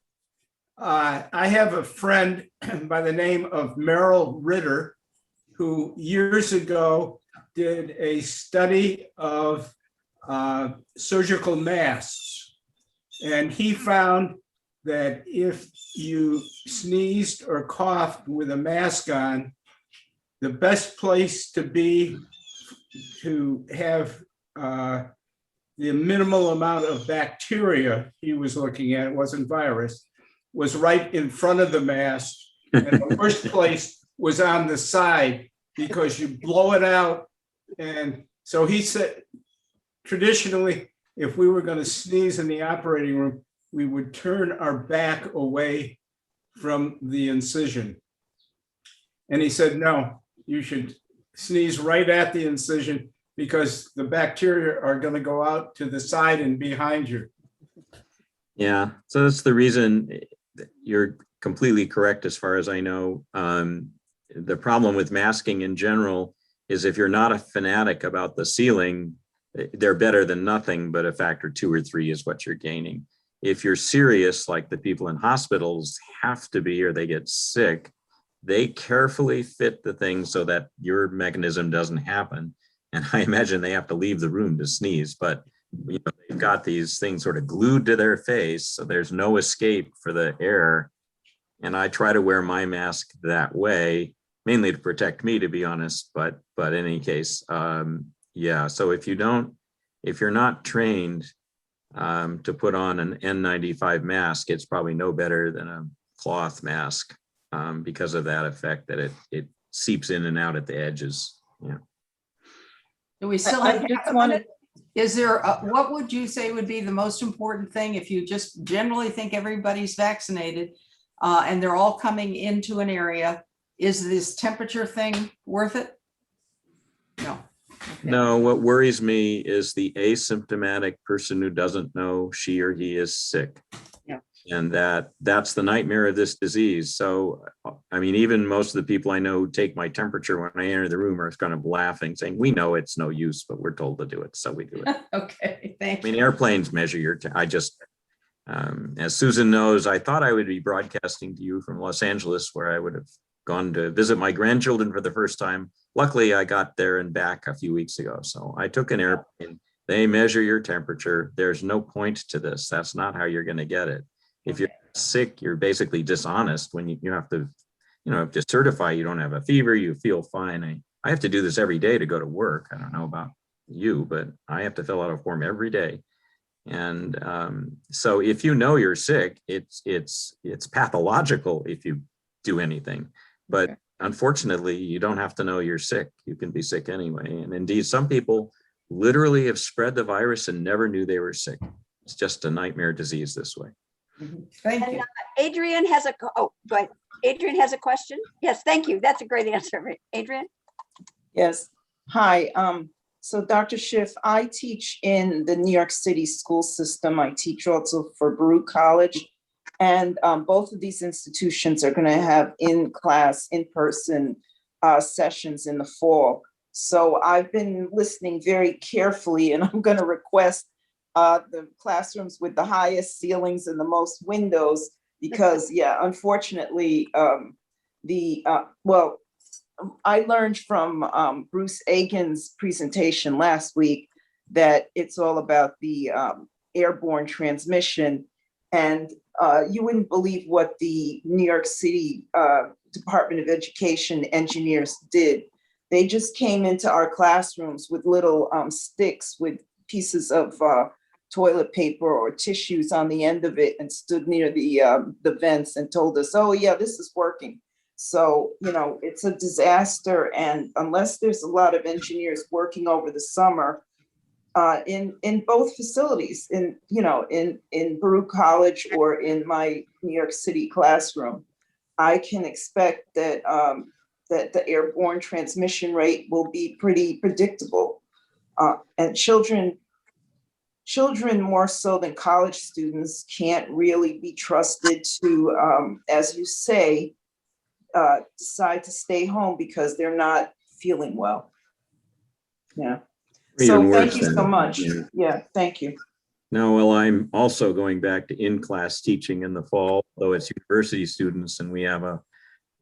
I have a friend by the name of Merrill Ritter, who years ago did a study of surgical masks. And he found that if you sneezed or coughed with a mask on, the best place to be to have the minimal amount of bacteria he was looking at, it wasn't virus, was right in front of the mask. And the worst place was on the side because you blow it out. And so he said, traditionally, if we were going to sneeze in the operating room, we would turn our back away from the incision. And he said, no, you should sneeze right at the incision because the bacteria are going to go out to the side and behind you. Yeah, so that's the reason. You're completely correct as far as I know. The problem with masking in general is if you're not a fanatic about the sealing, they're better than nothing, but a factor 2 or 3 is what you're gaining. If you're serious, like the people in hospitals have to be or they get sick, they carefully fit the thing so that your mechanism doesn't happen. And I imagine they have to leave the room to sneeze, but you know, they've got these things sort of glued to their face, so there's no escape for the air. And I try to wear my mask that way, mainly to protect me, to be honest. But in any case, yeah. So if you're not trained to put on an N95 mask, it's probably no better than a cloth mask because of that effect that it seeps in and out at the edges. Yeah. Do we still have half a minute? Is there, what would you say would be the most important thing if you just generally think everybody's vaccinated and they're all coming into an area? Is this temperature thing worth it? No. Okay. No, what worries me is the asymptomatic person who doesn't know she or he is sick. Yeah. And that's the nightmare of this disease. So, I mean, even most of the people I know who take my temperature when I enter the room are kind of laughing, saying, we know it's no use, but we're told to do it. So we do it. Okay, thank you. I mean, airplanes measure your, as Susan knows, I thought I would be broadcasting to you from Los Angeles, where I would have gone to visit my grandchildren for the first time. Luckily, I got there and back a few weeks ago. So I took an airplane. They measure your temperature. There's no point to this. That's not how you're going to get it. If you're sick, you're basically dishonest when you have to, to certify you don't have a fever, you feel fine. I have to do this every day to go to work. I don't know about you, but I have to fill out a form every day. And so if you know you're sick, it's pathological if you do anything. But unfortunately, you don't have to know you're sick. You can be sick anyway. And indeed, some people literally have spread the virus and never knew they were sick. It's just a nightmare disease this way. Thank And you. Adrian has a, go ahead. Adrian has a question. Yes, thank you. That's a great answer. Adrian? Yes. Hi. So Dr. Schiff, I teach in the New York City school system. I teach also for Baruch College. And both of these institutions are going to have in-class, in-person sessions in the fall. So I've been listening very carefully, and I'm going to request the classrooms with the highest ceilings and the most windows, because unfortunately, I learned from Bruce Agin's presentation last week that it's all about the airborne transmission. And you wouldn't believe what the New York City Department of Education engineers did. They just came into our classrooms with little sticks with pieces of toilet paper or tissues on the end of it and stood near the vents and told us, oh yeah, this is working. So, it's a disaster. And unless there's a lot of engineers working over the summer in both facilities, in Baruch College or in my New York City classroom, I can expect that that the airborne transmission rate will be pretty predictable. And children more so than college students can't really be trusted to, as you say, decide to stay home because they're not feeling well. Yeah. So Even thank worse you so than- much. yeah. Yeah, thank you. No, well, I'm also going back to in-class teaching in the fall, though it's university students, and we have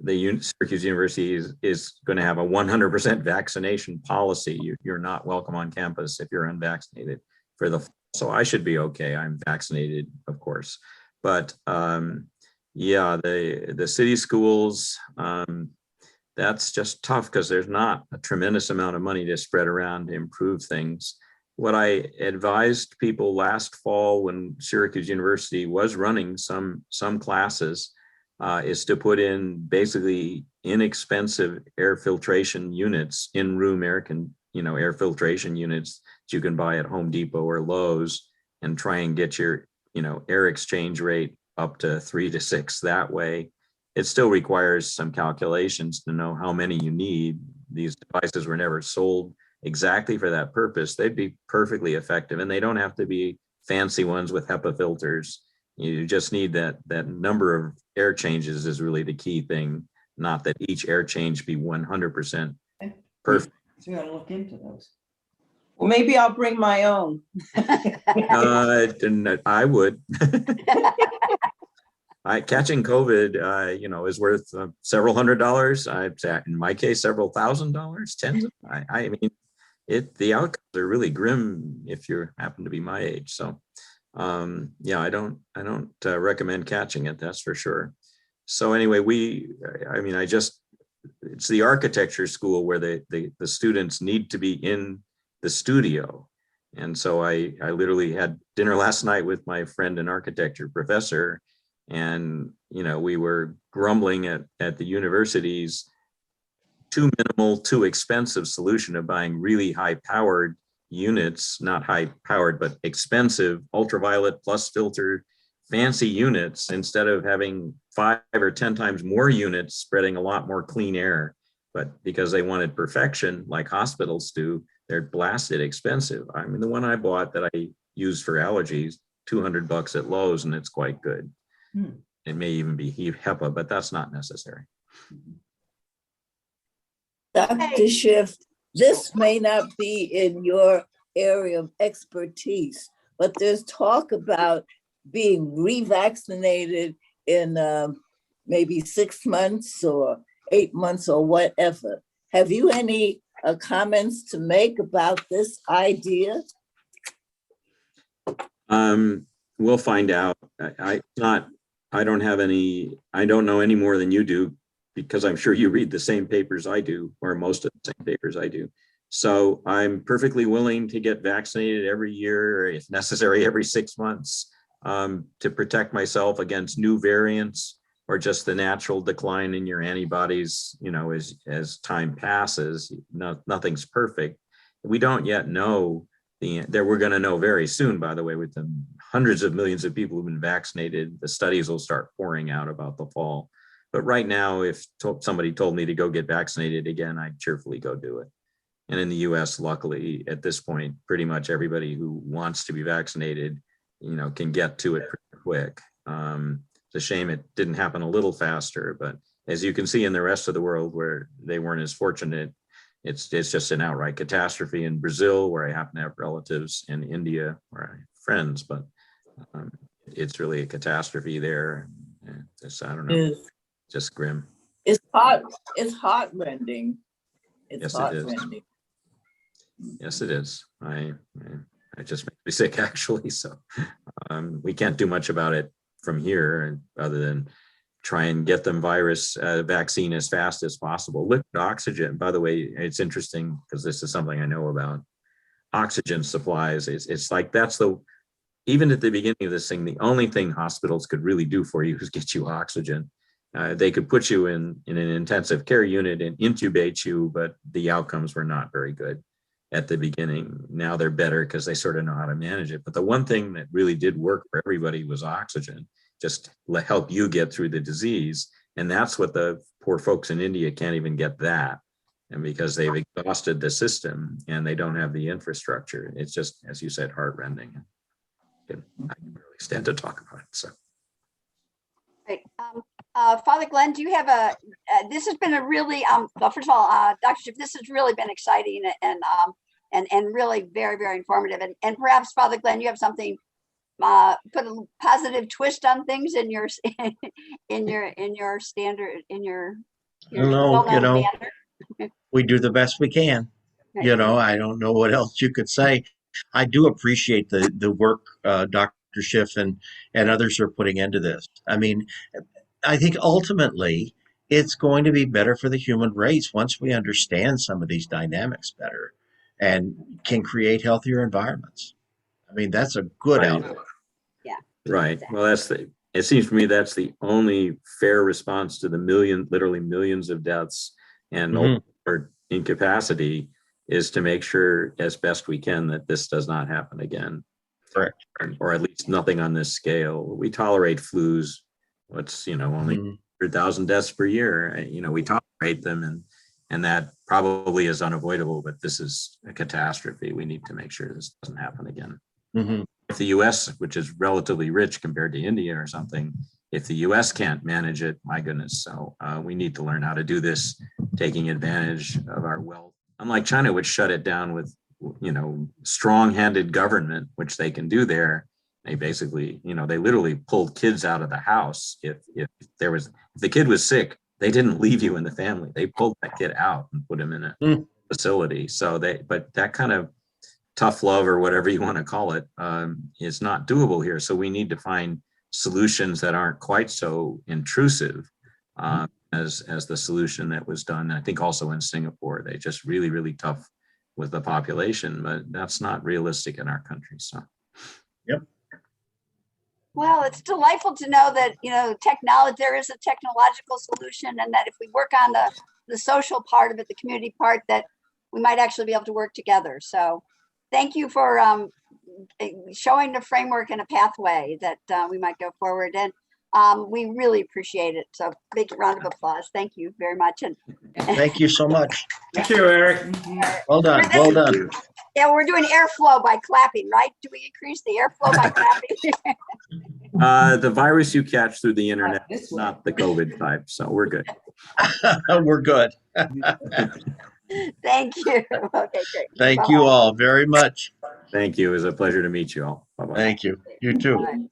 Syracuse University is going to have a 100% vaccination policy. You're not welcome on campus if you're unvaccinated for the fall. So I should be okay. I'm vaccinated, of course. But yeah, the city schools, that's just tough because there's not a tremendous amount of money to spread around to improve things. What I advised people last fall when Syracuse University was running some classes is to put in basically inexpensive air filtration units, in-room air filtration units that you can buy at Home Depot or Lowe's, and try and get your air exchange rate up to 3 to 6 that way. It still requires some calculations to know how many you need. These devices were never sold exactly for that purpose. They'd be perfectly effective, and they don't have to be fancy ones with HEPA filters. You just need that number of air changes is really the key thing, not that each air change be 100% perfect. So we gotta look into those. Well, maybe I'll bring my own. I would. Catching COVID, is worth several $100s. I'd say in my case, several $1,000s, tens of. I mean, the outcomes are really grim if you happen to be my age. So, yeah, I don't recommend catching it. That's for sure. So anyway, it's the architecture school where the students need to be in the studio. And so I literally had dinner last night with my friend, an architecture professor, and we were grumbling at the university's too minimal, too expensive solution of buying really high powered units, not high powered, but expensive ultraviolet plus filtered fancy units, instead of having 5 or 10 times more units spreading a lot more clean air. But because they wanted perfection, like hospitals do, they're blasted expensive. I mean, the one I bought that I used for allergies, $200 at Lowe's, and it's quite good. It may even be HEPA, but that's not necessary. Dr. Schiff, this may not be in your area of expertise, but there's talk about being revaccinated in maybe 6 months or 8 months or whatever. Have you any comments to make about this idea? We'll find out. I don't know any more than you do, because I'm sure you read the same papers I do, or most of the same papers I do. So I'm perfectly willing to get vaccinated every year, or if necessary, every 6 months, to protect myself against new variants or just the natural decline in your antibodies, as time passes. Nothing's perfect. We don't yet know we're going to know very soon, by the way, with the hundreds of millions of people who've been vaccinated. The studies will start pouring out about the fall. But right now, if somebody told me to go get vaccinated again, I'd cheerfully go do it. And in the US, luckily, at this point, pretty much everybody who wants to be vaccinated, can get to it pretty quick. It's a shame it didn't happen a little faster, but as you can see in the rest of the world where they weren't as fortunate, it's just an outright catastrophe. In Brazil, where I happen to have relatives, in India, where I have friends, but it's really a catastrophe there. I don't know, just grim. It's heartrending. Yes, it is. Yes, it is. It just makes me sick, actually. So we can't do much about it from here, other than try and get them vaccine as fast as possible. Liquid oxygen, by the way, it's interesting because this is something I know about. Oxygen supplies, it's like even at the beginning of this thing, the only thing hospitals could really do for you is get you oxygen. They could put you in an intensive care unit and intubate you, but the outcomes were not very good at the beginning. Now they're better because they sort of know how to manage it. But the one thing that really did work for everybody was oxygen, just help you get through the disease. And that's what the poor folks in India can't even get that. And because they've exhausted the system and they don't have the infrastructure, it's just, as you said, heartrending. I can barely stand to talk about it. So. Great. Father Glenn, do you have this has been a really, well, first of all, Dr. Schiff, this has really been exciting and really very, very informative. And perhaps, Father Glenn, you have something, put a positive twist on things in your standard, in your No, well-known manner. we do the best we can. I don't know what else you could say. I do appreciate the work Dr. Schiff and others are putting into this. I mean, I think ultimately it's going to be better for the human race once we understand some of these dynamics better and can create healthier environments. I mean, that's a good Right. outlook. Right. Well, it seems to me that's the only fair response to the literally millions of deaths and or incapacity, is to make sure as best we can that this does not happen again. Correct. Or at least nothing on this scale. We tolerate flus. What's, only 100,000 deaths per year. We tolerate them, and that probably is unavoidable, but this is a catastrophe. We need to make sure this doesn't happen again. If the US, which is relatively rich compared to India or something, if the US can't manage it, my goodness. So we need to learn how to do this, taking advantage of our wealth. Unlike China, which shut it down with, strong-handed government, which they can do there. They basically, they literally pulled kids out of the house. If the kid was sick, they didn't leave you in the family. They pulled that kid out and put him in a facility. So but that kind of tough love, or whatever you want to call it, is not doable here. So we need to find solutions that aren't quite so intrusive as the solution that was done. I think also in Singapore, they just really, really tough with the population, but that's not realistic in our country. So. Yep. Well, it's delightful to know that, there is a technological solution, and that if we work on the social part of it, the community part, that we might actually be able to work together. So thank you for showing the framework and a pathway that we might go forward. And we really appreciate it. So big round of applause. Thank you very much. And Thank you so much. Thank you, Eric. Well done. Well done. yeah, we're doing airflow by clapping, right? Do we increase the airflow by clapping? The virus you catch through the internet, This way. not the COVID type. So we're good. We're good. Thank you. Okay, great. Thank you all very much. Thank you. It was a pleasure to meet you all. Bye-bye. Thank you. You too. Bye.